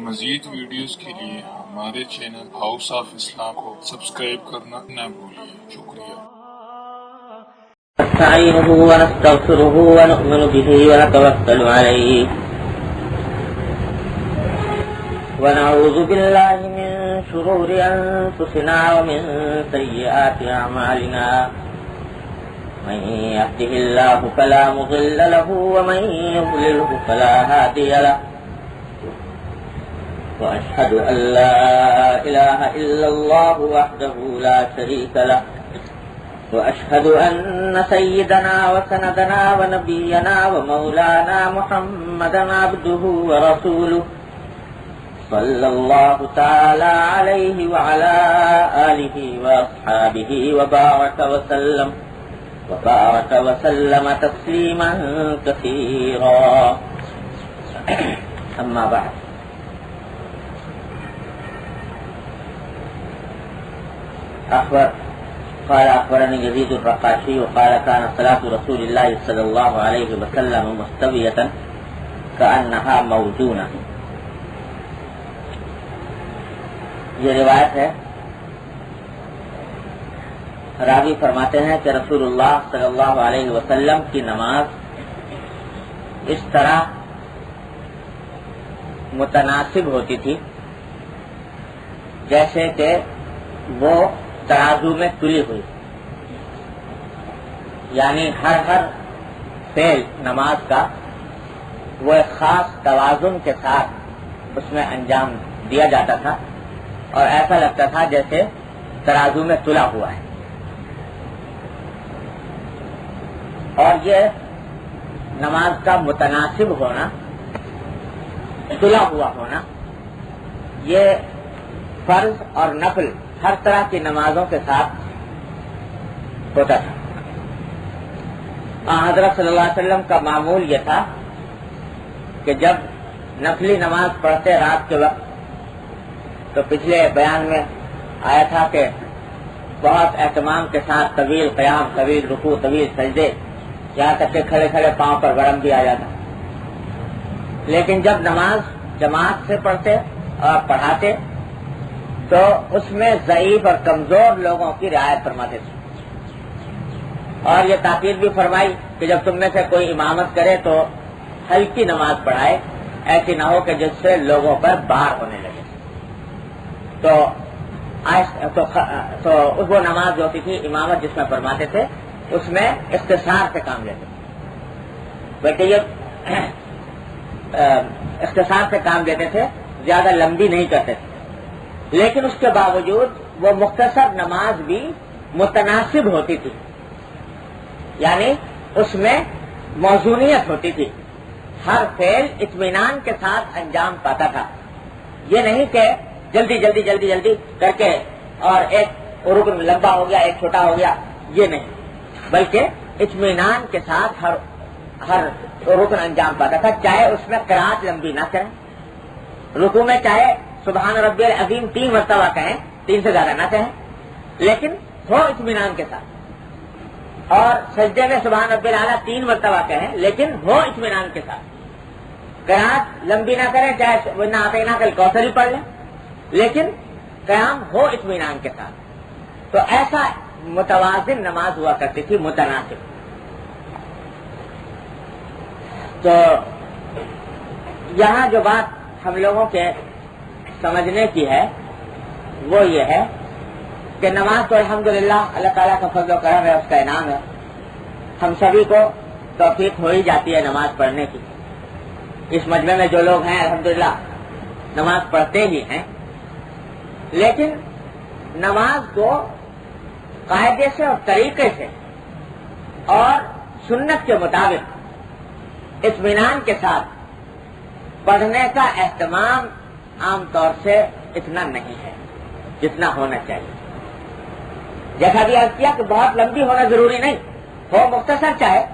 مزید ویڈیوز کے لیے ہمارے چینل ہاؤس آف اسلام کو سبسکرائب کرنا نہ بھولیے۔ شکریہ۔ نستعينه ونستغفره ونؤمن به ونتوكل عليه ونعوذ بالله من شرور أنفسنا ومن سيئات أعمالنا من يهده الله فلا مضل له ومن يضلله فلا هادي له وأشهد أن لا إله إلا الله وحده لا شريك له وأشهد أن سيدنا وسندنا ونبينا ومولانا محمدا عبده ورسوله صلى الله تعالى عليه وعلى آله وأصحابه وبارك وسلم تسليما كثيرا أما بعد قال أخبرني يزيد الرقاشي وقال كان صلاة رسول الله صلى الله عليه وسلم مستوية كأنها موزونة۔ یہ روایت ہے، راوی فرماتے ہیں کہ رسول اللہ صلی اللہ علیہ وسلم کی نماز اس طرح متناسب ہوتی تھی جیسے کہ وہ ترازو میں تلی ہوئی، یعنی ہر فعل نماز کا وہ ایک خاص توازن کے ساتھ اس میں انجام دیا جاتا تھا اور ایسا لگتا تھا جیسے ترازو میں تلا ہوا ہے۔ اور یہ نماز کا متناسب ہونا، تلا ہوا ہونا، یہ فرض اور نفل ہر طرح کی نمازوں کے ساتھ ہوتا تھا۔ حضرت صلی اللہ علیہ وسلم کا معمول یہ تھا کہ جب نفلی نماز پڑھتے رات کے وقت، تو پچھلے بیان میں آیا تھا کہ بہت اہتمام کے ساتھ طویل قیام، طویل رکوع، طویل سجدے، یہاں تک کہ کھڑے کھڑے پاؤں پر ورم بھی آ جاتا۔ لیکن جب نماز جماعت سے پڑھتے اور پڑھاتے تو اس میں ضعیف اور کمزور لوگوں کی رعایت فرماتے تھے، اور یہ تاکید بھی فرمائی کہ جب تم میں سے کوئی امامت کرے تو ہلکی نماز پڑھائے، ایسی نہ ہو کہ جس سے لوگوں پر بار ہونے لگے۔ تو وہ نماز جو ہوتی تھی امامت جس میں فرماتے تھے اس میں اختصار سے کام لیتے تھے، بلکہ یہ اختصار سے کام لیتے تھے، زیادہ لمبی نہیں کرتے تھے، لیکن اس کے باوجود وہ مختصر نماز بھی متناسب ہوتی تھی، یعنی اس میں موزونیت ہوتی تھی، ہر فعل اطمینان کے ساتھ انجام پاتا تھا۔ یہ نہیں کہ جلدی جلدی جلدی جلدی کر کے اور ایک رکن لمبا ہو گیا ایک چھوٹا ہو گیا، یہ نہیں، بلکہ اطمینان کے ساتھ ہر رکن انجام پاتا تھا، چاہے اس میں قرات لمبی نہ کریں، رکوع میں چاہے سبحان ربی العظیم 3 مرتبہ کہیں، 3 سے زیادہ نہ کہیں، لیکن ہو اطمینان کے ساتھ، اور سجدے میں سبحان ربی الاعلیٰ 3 مرتبہ کہیں لیکن ہو اطمینان کے ساتھ، قرات لمبی نہ کریں، چاہے نہ آتے نہ کل کوثر ہی پڑھ لیں، لیکن قیام ہو اطمینان کے ساتھ۔ تو ایسا متوازن نماز ہوا کرتی تھی، متناسب۔ تو یہاں جو بات ہم لوگوں کے سمجھنے کی ہے وہ یہ ہے کہ نماز تو الحمدللہ اللہ تعالیٰ کا فضل و کرم ہے، اس کا انعام ہے، ہم سبھی کو توفیق ہو ہی جاتی ہے نماز پڑھنے کی۔ اس مجمع میں جو لوگ ہیں الحمدللہ نماز پڑھتے ہی ہیں، لیکن نماز کو قاعدے سے اور طریقے سے اور سنت کے مطابق اطمینان کے ساتھ پڑھنے کا اہتمام عام طور سے اتنا نہیں ہے جتنا ہونا چاہیے۔ جیسا بھی عرض کیا کہ بہت لمبی ہونا ضروری نہیں، ہو مختصر چاہے،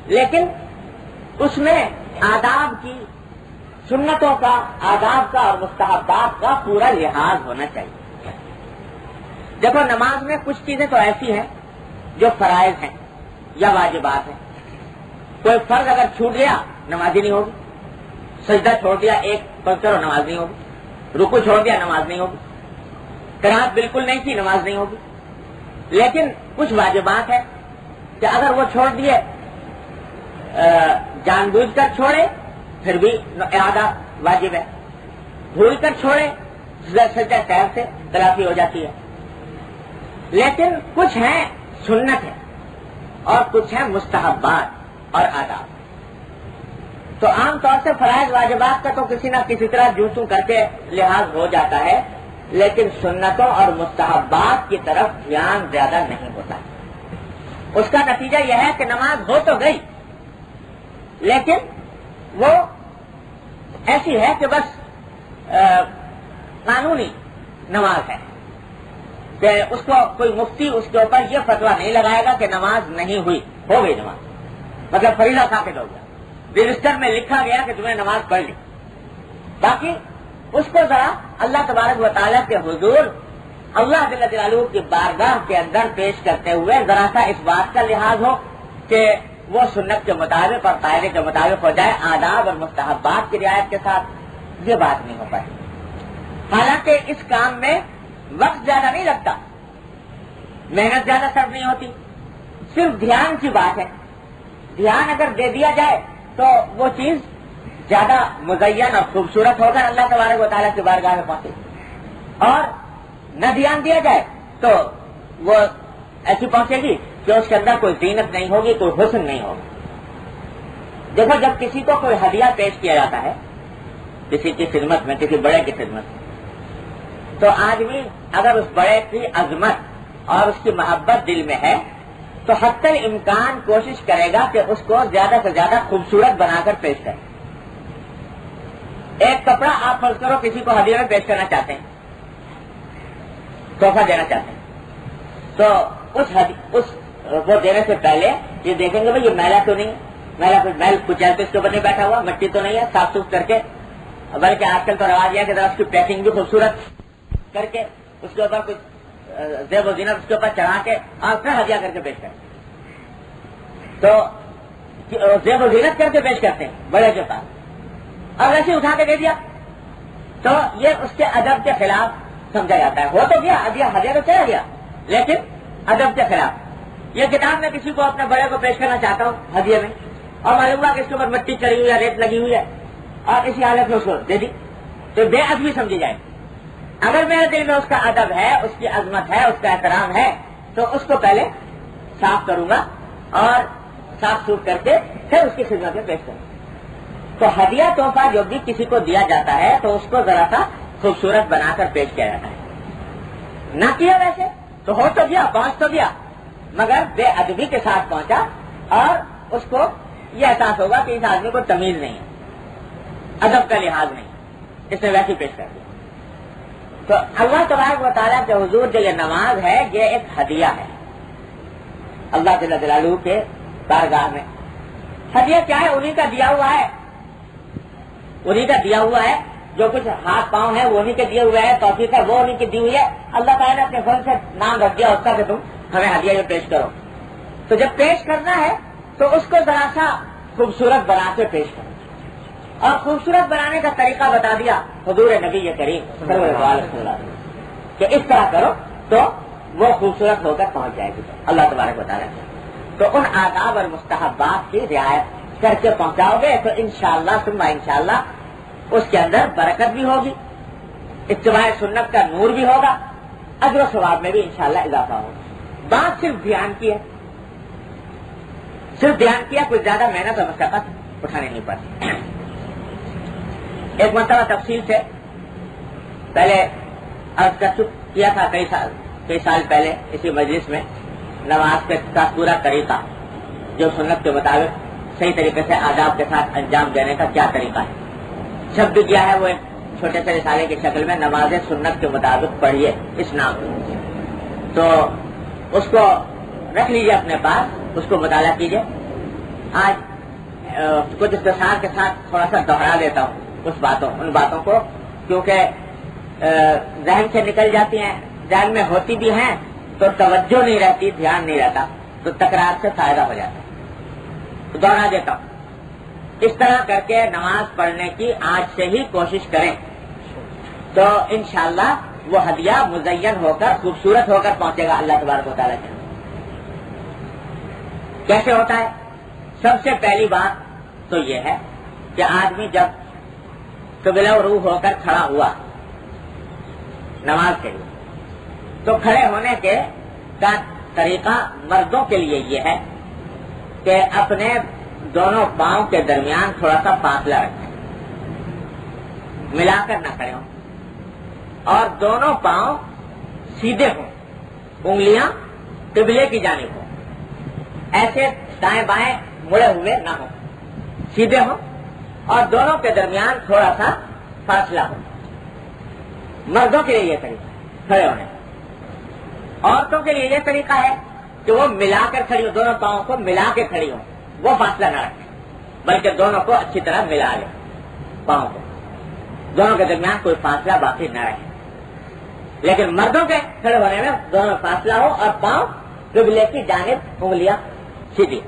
لیکن اس میں آداب کی، سنتوں کا، آداب کا اور مستحبات کا پورا لحاظ ہونا چاہیے۔ دیکھو نماز میں کچھ چیزیں تو ایسی ہیں جو فرائض ہیں یا واجبات ہیں، کوئی فرض اگر چھوٹ گیا نمازی نہیں ہوگی، سجدہ چھوڑ دیا ایک پڑھ کرو نماز نہیں ہوگی، رکوع چھوڑ دیا نماز نہیں ہوگی، قرات بالکل نہیں کی نماز نہیں ہوگی. لیکن کچھ واجبات ہیں کہ اگر وہ چھوڑ دیے جان بوجھ کر چھوڑے پھر بھی اعادہ واجب ہے، بھول کر چھوڑے سجدہ سہو سے تلافی ہو جاتی ہے. لیکن کچھ ہیں سنت ہے اور کچھ ہیں مستحبات اور آداب. تو عام طور سے فرائض واجبات کا تو کسی نہ کسی طرح جوتوں کر کے لحاظ ہو جاتا ہے، لیکن سنتوں اور مستحبات کی طرف دھیان زیادہ نہیں ہوتا. اس کا نتیجہ یہ ہے کہ نماز ہو تو گئی لیکن وہ ایسی ہے کہ بس قانونی نماز ہے کہ اس کو کوئی مفتی اس کے اوپر یہ فتویٰ نہیں لگائے گا کہ نماز نہیں ہوئی، ہو گئی نماز، مطلب فریضہ ثابت ہو گیا، رجسٹر میں لکھا گیا کہ تمہیں نماز پڑھ لی. باقی اس کو ذرا اللہ تبارک و تعالیٰ کے حضور اللہ جل جلالہ کی بارگاہ کے اندر پیش کرتے ہوئے ذرا سا اس بات کا لحاظ ہو کہ وہ سنت کے مطابق اور قاعدے کے مطابق ہو جائے، آداب اور مستحبات کی رعایت کے ساتھ. یہ بات نہیں ہو پائی. حالانکہ اس کام میں وقت زیادہ نہیں لگتا، محنت زیادہ صرف نہیں ہوتی، صرف دھیان کی بات ہے. دھیان اگر دے دیا جائے تو وہ چیز زیادہ مزین اور خوبصورت ہو کر اللہ تبارک و تعالیٰ کی بارگاہ میں پہنچے، اور نہ دھیان دیا جائے تو وہ ایسی پہنچے گی کہ اس کے اندر کوئی زینت نہیں ہوگی، کوئی حسن نہیں ہوگا. دیکھو جب کسی کو کوئی ہدیہ پیش کیا جاتا ہے کسی کی خدمت میں، کسی بڑے کی خدمت میں، تو آدمی اگر اس بڑے کی عظمت اور اس کی محبت دل میں ہے تو حتی الامکان کوشش کرے گا کہ اس کو زیادہ سے زیادہ خوبصورت بنا کر پیش کرے. ایک کپڑا آپ فرض کرو کسی کو ہدیہ میں پیش کرنا چاہتے ہیں، تحفہ دینا چاہتے ہیں، تو وہ دینے سے پہلے یہ دیکھیں گے بھائی یہ میلا تو نہیں ہے، میل کچیل تو اس کے اوپر نہیں بیٹھا ہوا، مٹی تو نہیں ہے، صاف ستھرا کر کے، بلکہ آج کل تو رواج یہ ہے کہ ذرا اس کی پیکنگ بھی خوبصورت کر کے اس کے اوپر کچھ زیب و زینت اس کے اوپر چڑھا کے اور پھر ہدیہ کر کے پیش کرتے. تو زیب و زینت کر کے پیش کرتے ہیں بڑے کے پاس، اور ویسے اٹھا کے دے دیا تو یہ اس کے ادب کے خلاف سمجھا جاتا ہے. ہو تو گیا ہدیہ تو چلا گیا لیکن ادب کے خلاف. یہ کتاب میں کسی کو اپنے بڑے کو پیش کرنا چاہتا ہوں ہدیے میں، اور معلوم ہوا کہ اس کے اوپر مٹی چڑھی ہوئی ہے، ریت لگی ہوئی ہے، اور اسی حالت میں اس کو دے دی تو بے ادبی سمجھی جائے. اگر میرے دل میں اس کا ادب ہے، اس کی عظمت ہے، اس کا احترام ہے، تو اس کو پہلے صاف کروں گا اور صاف سوف کر کے پھر اس کی خدمت میں پیش کروں. تو ہدیہ تحفہ جو بھی کسی کو دیا جاتا ہے تو اس کو ذرا سا خوبصورت بنا کر پیش کیا جاتا ہے. نہ کیا ویسے تو ہو تو گیا، پہنچ تو گیا، مگر بے ادبی کے ساتھ پہنچا، اور اس کو یہ احساس ہوگا کہ اس آدمی کو تمیز نہیں ہے، ادب کا لحاظ نہیں، اس نے ویسے پیش کر دیا. تو اللہ تبارک و تعالیٰ کے حضور جو یہ نماز ہے یہ ایک ہدیہ ہے اللہ جل جلالہ کے بارگاہ میں. ہدیہ کیا ہے؟ انہی کا دیا ہوا ہے، انہی کا دیا ہوا ہے. جو کچھ ہاتھ پاؤں ہے وہ انہی کے دیے ہوئے ہے، توفیق ہے وہ انہی کی دی ہوئی ہے. اللہ تعالیٰ نے اپنے فضل سے نام رکھ دیا اس کا کہ تم ہمیں ہدیہ یہ پیش کرو. تو جب پیش کرنا ہے تو اس کو ذرا سا خوبصورت بنا کے پیش کرو، اور خوبصورت بنانے کا طریقہ بتا دیا حضور نبی کریم صلی اللہ علیہ وسلم کہ اس طرح کرو تو وہ خوبصورت ہو کر پہنچ جائے گی اللہ تبارک و تعالیٰ سے. تو ان آداب اور مستحبات کی رعایت کر کے پہنچاؤ گے تو انشاءاللہ ثم انشاءاللہ اس کے اندر برکت بھی ہوگی، اتباع سنت کا نور بھی ہوگا، اجر و ثواب میں بھی انشاءاللہ اضافہ ہوگا. بات صرف دھیان کی ہے، صرف دھیان کیا، کوئی زیادہ محنت اور مشقت اٹھانی نہیں پڑتی. ایک مرتبہ تفصیل سے پہلے عرض کر کیا تھا کئی سال پہلے اسی مجلس میں، نماز کا پورا طریقہ جو سنت کے مطابق صحیح طریقے سے آداب کے ساتھ انجام دینے کا کیا طریقہ ہے. جب بھی کیا ہے وہ ایک چھوٹے سے رسالے کی شکل میں نماز سنت کے مطابق پڑھیے اس نام سے. تو اس کو رکھ لیجیے اپنے پاس، اس کو مطالعہ کیجیے. آج کچھ اختصار کے ساتھ تھوڑا سا دوہرا دیتا ہوں ان باتوں کو، کیونکہ ذہن سے نکل جاتی ہیں، ذہن میں ہوتی بھی ہیں تو توجہ نہیں رہتی، دھیان نہیں رہتا، تو تکرار سے فائدہ ہو جاتا ہے. تو دوہرا دیتا ہوں. اس طرح کر کے نماز پڑھنے کی آج سے ہی کوشش کریں تو انشاءاللہ وہ ہدیہ مزین ہو کر خوبصورت ہو کر پہنچے گا اللہ تبارک و تعالیٰ کے. کیسے ہوتا ہے؟ سب سے پہلی بات تو یہ ہے کہ آدمی جب قبلہ رو ہو کر کھڑا ہوا نماز کے لیے تو کھڑے ہونے کا طریقہ مردوں کے لیے یہ ہے کہ اپنے دونوں پاؤں کے درمیان تھوڑا سا فاصلہ رکھیں، ملا کر نہ کھڑے ہوں، اور دونوں پاؤں سیدھے ہوں، انگلیاں قبلے کی جانب ہوں، ایسے دائیں بائیں مڑے ہوئے نہ ہوں، سیدھے ہوں اور دونوں کے درمیان تھوڑا سا فاصلہ ہو. مردوں کے لیے یہ طریقہ کھڑے ہونے. عورتوں کے لیے یہ طریقہ ہے کہ وہ ملا کر کھڑی ہو، دونوں پاؤں کو ملا کے کھڑی ہو، وہ فاصلہ نہ رکھیں بلکہ دونوں کو اچھی طرح ملا لیں، پاؤں کو دونوں کے درمیان کوئی فاصلہ باقی نہ رہے. لیکن مردوں کے کھڑے ہونے میں دونوں فاصلہ ہو اور پاؤں قبلے کی جانب، انگلیاں سیدھی.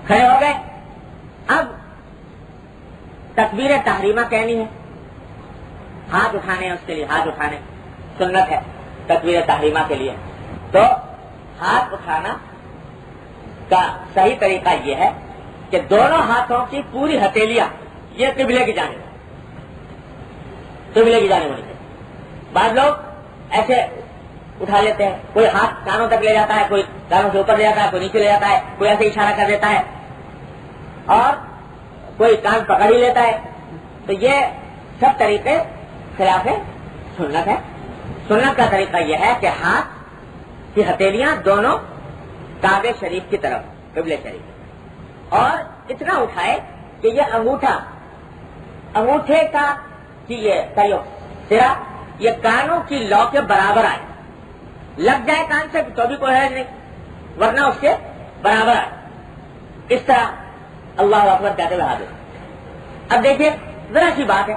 کھڑے ہو گئے. اب تکبیر تحریمہ کہنی ہے، ہاتھ اٹھانے ہیں، اس کے لیے ہاتھ اٹھانے سنت ہے تکبیر تحریمہ کے لیے. تو ہاتھ اٹھانا کا صحیح طریقہ یہ ہے کہ دونوں ہاتھوں کی پوری ہتھیلیاں یہ قبلے کی جانب ہونی چاہیے. بعض لوگ ایسے اٹھا لیتے ہیں، کوئی ہاتھ کانوں تک لے جاتا ہے، کوئی کانوں سے اوپر لے جاتا ہے، کوئی نیچے لے جاتا ہے، کوئی ایسے اشارہ کر دیتا ہے اور کوئی کان پکڑ ہی لیتا ہے. تو یہ سب طریقے خلاف سنت ہے. سنت کا طریقہ یہ ہے کہ ہاتھ کی ہتھیلیاں دونوں کعبے شریف کی طرف، قبلے شریف، اور اتنا اٹھائے کہ یہ انگوٹھے کا سرا یہ کانوں کی لو کے برابر آئے. لگ جائے کان سے تو بھی کوئی حرج نہیں، ورنہ اس کے برابر آئے. اس طرح اللہ اکبر کہتے ہوئے حاضر. اب دیکھیے ذرا سی بات ہے،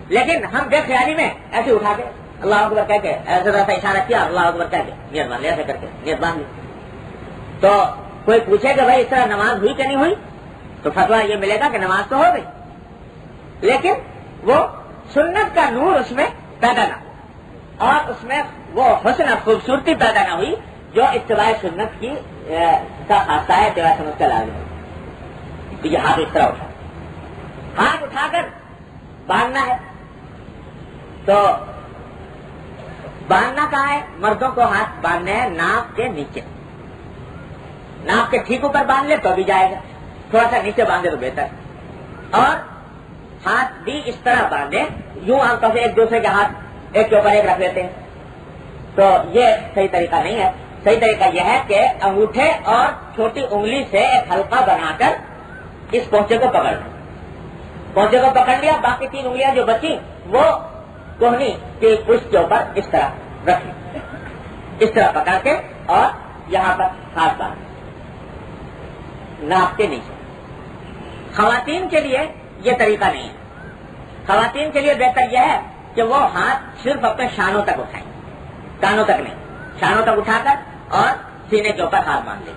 لیکن ہم بے خیالی میں ایسے اٹھا کے اللہ اکبر کہہ کے ایسا ذرا سا اشارہ کیا، اللہ اکبر کہہ کے نیت باندھ لیا، ایسے کر کے نیت باندھ لی. تو کوئی پوچھے کہ بھائی اس طرح نماز ہوئی کہ نہیں ہوئی، تو فتویٰ یہ ملے گا کہ نماز تو ہو گئی، لیکن وہ سنت کا نور اس میں پیدا نہ ہو اور اس میں وہ حسن اور خوبصورتی پیدا نہ ہوئی جو اتباع سنت کی کا خاصہ ہے، اتباع سنت کا لازم ہے. یہ ہاتھ اس طرح اٹھا، ہاتھ اٹھا کر باندھنا ہے. تو باندھنا کہاں ہے؟ مردوں کو ہاتھ باندھنے ہیں ناک کے نیچے، ناک کے ٹھیک اوپر باندھ لے تو بھی جائے گا، تھوڑا سا نیچے باندھے تو بہتر. اور ہاتھ بھی اس طرح باندھے، یوں عام طور سے ایک دوسرے کے ہاتھ ایک کے اوپر ایک رکھ لیتے ہیں، تو یہ صحیح طریقہ نہیں ہے. صحیح طریقہ یہ ہے کہ انگوٹھے اور چھوٹی انگلی سے ایک حلقہ بنا کر اس پونچے کو پکڑ لیں. پونچے کو پکڑ لیا، باقی 3 انگلیاں جو بچی وہ کوہنی کی پشت کے اوپر اس طرح رکھ لی، اس طرح پکڑ کے اور یہاں پر ہاتھ باندھ ناک کے نیچے. خواتین کے لیے یہ طریقہ نہیں ہے. خواتین کے لیے بہتر یہ ہے کہ وہ ہاتھ صرف اپنے شانوں تک اٹھائیں، کانوں تک نہیں، شانوں تک اٹھا کر اور سینے کے اوپر ہاتھ باندھ لیں.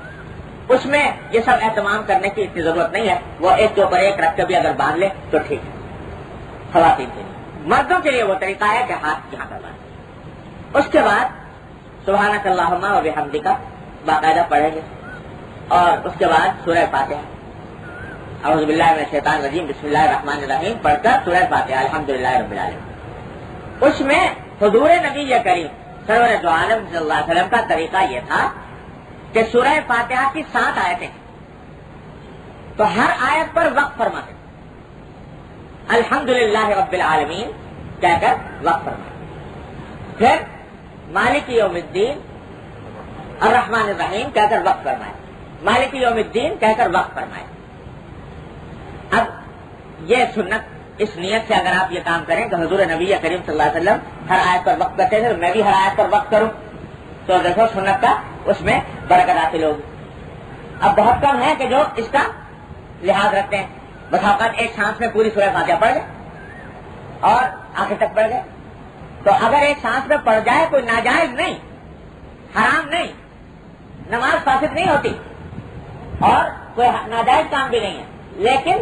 اس میں یہ سب اہتمام کرنے کی اتنی ضرورت نہیں ہے، وہ ایک کے اوپر ایک رکھ کے بھی اگر باندھ لے تو ٹھیک ہے خواتین کے لیے. مردوں کے لیے وہ طریقہ ہے کہ ہاتھ یہاں پر باندھ. اس کے بعد سبحانک اللہم و بحمدک باقاعدہ پڑھیں گے اور اس کے بعد سورہ فاتحہ اعوذ باللہ من الشیطان الرجیم بسم اللہ الرحمن الرحیم پڑھ کر سورہ فاتحہ الحمدللہ رب العالمین. اس میں حضور نبی کریم سرور دو عالم صلی اللہ علیہ وسلم کا طریقہ یہ تھا کہ سورہ فاتحہ کی 7 آیتیں تو ہر آیت پر وقف فرماتے، الحمدللہ رب العالمین کہہ کر وقف فرمائے، پھر مالک یوم الدین الرحمن الرحیم کہہ کر وقف فرمائے، مالک یوم الدین کہہ کر وقف فرمائے. اب یہ سنت اس نیت سے اگر آپ یہ کام کریں کہ حضور نبی کریم صلی اللہ علیہ وسلم ہر آیت پر وقف کرتے تھے، میں بھی ہر آیت پر وقف کروں تو دیکھو سنت کا اس میں برکت حاصل ہوگی. اب بہت کم ہے کہ جو اس کا لحاظ رکھتے ہیں. بس اوقات ایک سانس میں پوری سورہ فاتحہ پڑھ گئے اور آخر تک پڑھ گئے. تو اگر ایک سانس میں پڑھ جائے کوئی ناجائز نہیں، حرام نہیں، نماز فاسد نہیں ہوتی اور کوئی ناجائز کام بھی نہیں ہے، لیکن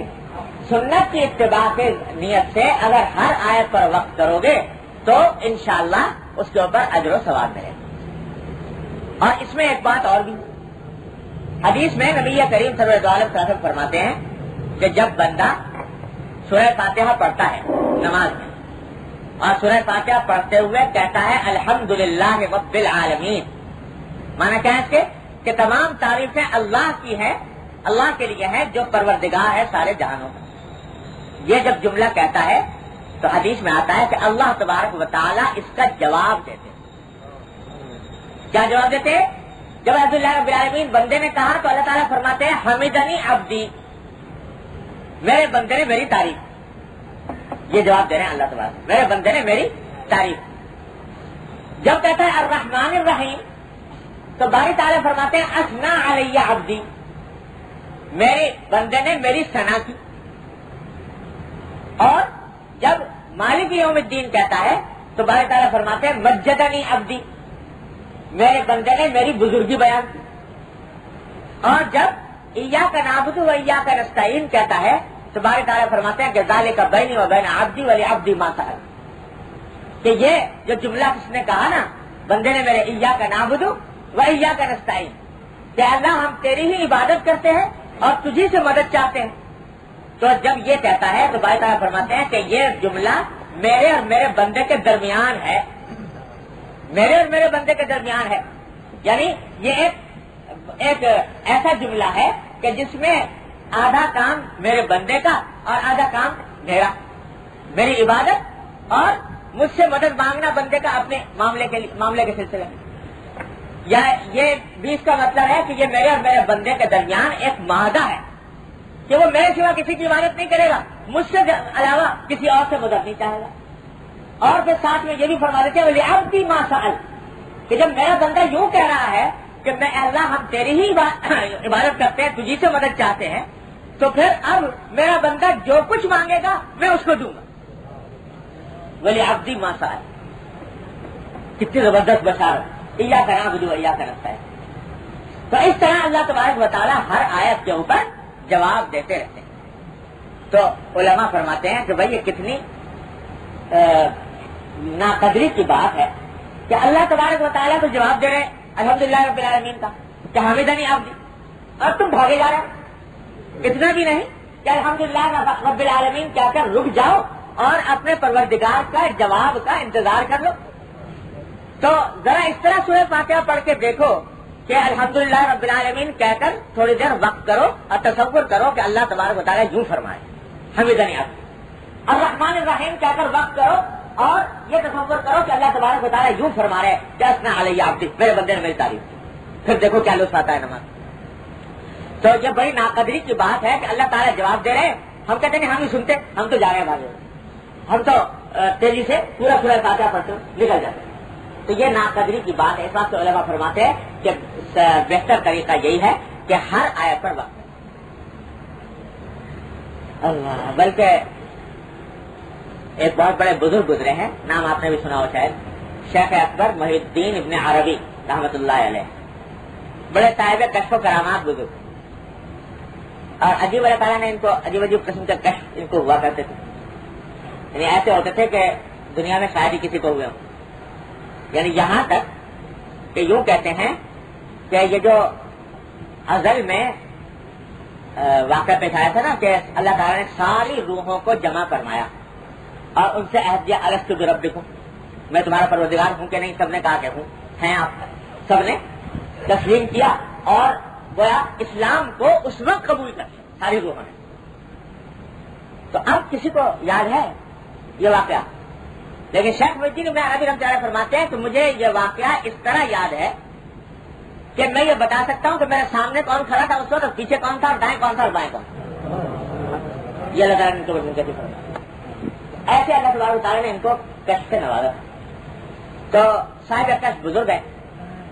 سنت کی اتباع کے نیت سے اگر ہر آیت پر وقت کرو گے تو انشاءاللہ اس کے اوپر اجر و ثواب ملے گا۔ اور اس میں ایک بات اور بھی، حدیث میں نبی کریم صلی اللہ علیہ وسلم فرماتے ہیں کہ جب بندہ سورہ فاتحہ پڑھتا ہے نماز میں اور سورہ فاتحہ پڑھتے ہوئے کہتا ہے الحمدللہ رب العالمین، مانا کیا ہے اس کے کہ تمام تعریفیں اللہ کی ہے، اللہ کے لیے ہے جو پروردگار ہے سارے جہانوں کا۔ یہ جب جملہ کہتا ہے تو حدیث میں آتا ہے کہ اللہ تبارک و تعالی اس کا جواب دیتے۔ کیا جواب دیتے؟ جب الحمدللہ رب العالمین بندے نے کہا تو اللہ تعالیٰ فرماتے ہیں حمدنی عبدی، میرے بندے نے میری تعریف، یہ جواب دے رہے ہیں اللہ تبارک، میرے بندے نے میری تعریف۔ جب کہتا ہے الرحمن الرحیم تو باری تعالیٰ فرماتے ہیں اثنا علی عبدی، میرے بندے نے میری ثنا کی۔ اور جب مالک یوم الدین کہتا ہے تو باری تعالیٰ فرماتے ہیں مجدنی عبدی، میرے بندے نے میری بزرگی بیان کی۔ اور جب ایاک نعبد و ایاک نستعین کہتا ہے تو باری تعالیٰ فرماتے ہیں کہ ذالک بینی و بین عبدی ولعبدی ما سأل، کہ یہ جو جملہ کس نے کہا نا بندے نے میرے ایاک نعبد و ایاک نستعین، کہ اللہ ہم تیری ہی عبادت کرتے ہیں اور تجھی سے مدد چاہتے ہیں، تو جب یہ کہتا ہے تو باری تعالیٰ فرماتے ہیں کہ یہ جملہ میرے اور میرے بندے کے درمیان ہے، میرے اور میرے بندے کے درمیان ہے، یعنی یہ ایک ایسا جملہ ہے کہ جس میں آدھا کام میرے بندے کا اور آدھا کام میرا، میری عبادت اور مجھ سے مدد مانگنا بندے کا اپنے معاملے کے سلسلے میں۔ یا یہ بیچ کا مطلب ہے کہ یہ میرے اور میرے بندے کے درمیان ایک معاہدہ ہے کہ وہ میرے سوا کسی کی عبادت نہیں کرے گا، مجھ سے علاوہ کسی اور سے مدد نہیں چاہے گا۔ اور پھر ساتھ میں یہ بھی فرما دیتے ہیں وَلِعَبْدِي مَا سَأَلَ، کہ جب میرا بندہ یوں کہہ رہا ہے کہ میں اللہ ہم تیری ہی عبادت کرتے ہیں، تجھی سے مدد چاہتے ہیں، تو پھر اب میرا بندہ جو کچھ مانگے گا میں اس کو دوں گا۔ وَلِعَبْدِي مَا سَأَلَ، کتنی زبردست بشارت، ایاک نعبد و ایاک نستعین۔ تو اس طرح اللہ تبارک و تعالی ہر آیت کے اوپر جواب دیتے رہتے ہیں۔ تو علماء فرماتے ہیں کہ بھائی یہ کتنی ناقدری کی بات ہے کہ اللہ تبارک و تعالیٰ کو جواب دے رہے الحمدللہ رب العالمین کا کہ حمدنی عبدی، اور تم بھاگے جا رہے، اتنا بھی نہیں کہ الحمدللہ رب العالمین کہہ کر رک جاؤ اور اپنے پروردگار کا جواب کا انتظار کر لو۔ تو ذرا اس طرح سورہ فاتحہ پڑھ کے دیکھو کہ الحمدللہ رب العالمین کہہ کر تھوڑی دیر وقت کرو اور تصور کرو کہ اللہ تبارک و تعالیٰ یوں فرمائے حمدنی عبدی، الرحمن الرحیم کہہ کر وقت کرو اور یہ تصور کرو کہ اللہ تبارک و تعالیٰ یوں فرما رہے کہ اثنا علی عبدی، میرے بندے نے میری تعریف کی، پھر دیکھو کیا لطف آتا ہے نماز۔ تو یہ بڑی ناقدری کی بات ہے کہ اللہ تعالیٰ جواب دے رہے ہیں، ہم کہتے ہیں ہم ہی سنتے، ہم تو جا رہے ہیں بھاگے، ہم تو تیزی سے پورا فاتحہ پڑھتے نکل جاتے ہیں۔ تو یہ ناقدری کی بات ہے، اس بات سے علماء فرماتے ہیں کہ بہتر طریقہ یہی ہے کہ ہر آیت پر وقت اللہ۔ بلکہ ایک بہت بڑے بزرگ گزرے ہیں، نام آپ نے بھی سنا ہو شاید، شیخ اکبر محی الدین ابن عربی رحمۃ اللہ علیہ، بڑے صاحب کشف و کرامات بزرگ، اور عجیب اللہ تعالیٰ نے ان کو عجیب عجیب قسم کے کشف ان کو ہوا کرتے تھے، یعنی ایسے ہوتے تھے کہ دنیا میں شاید ہی کسی کو ہوئے ہوں۔ یعنی یہاں تک کہ یوں کہتے ہیں کہ یہ جو ازل میں واقعہ پیش آیا تھا نا کہ اللہ تعالیٰ نے ساری روحوں کو جمع فرمایا اور ان سے عہد دیا الستو بربکم، میں تمہارا پروردگار ہوں کہ نہیں، سب نے کہا کہ ہوں، ہیں آپ، سب نے تسلیم کیا اور گویا اسلام کو اس وقت قبول کر ساری روحوں نے۔ تو اب کسی کو یاد ہے یہ واقعہ؟ لیکن شیخ محی الدین ابن عربی رحمۃ اللہ فرماتے ہیں کہ مجھے یہ واقعہ اس طرح یاد ہے کہ میں یہ بتا سکتا ہوں کہ میرے سامنے کون کھڑا تھا اس وقت، اور پیچھے کون تھا، اور دائیں کون تھا اور بائیں کون تھا۔ یہ اللہ تعالیٰ نے ان کو کیسے فرمایا، ایسے اللہ تبارک و تعالیٰ نے ان کو کشف سے نوازا۔ تو صاحب کشف بزرگ ہے،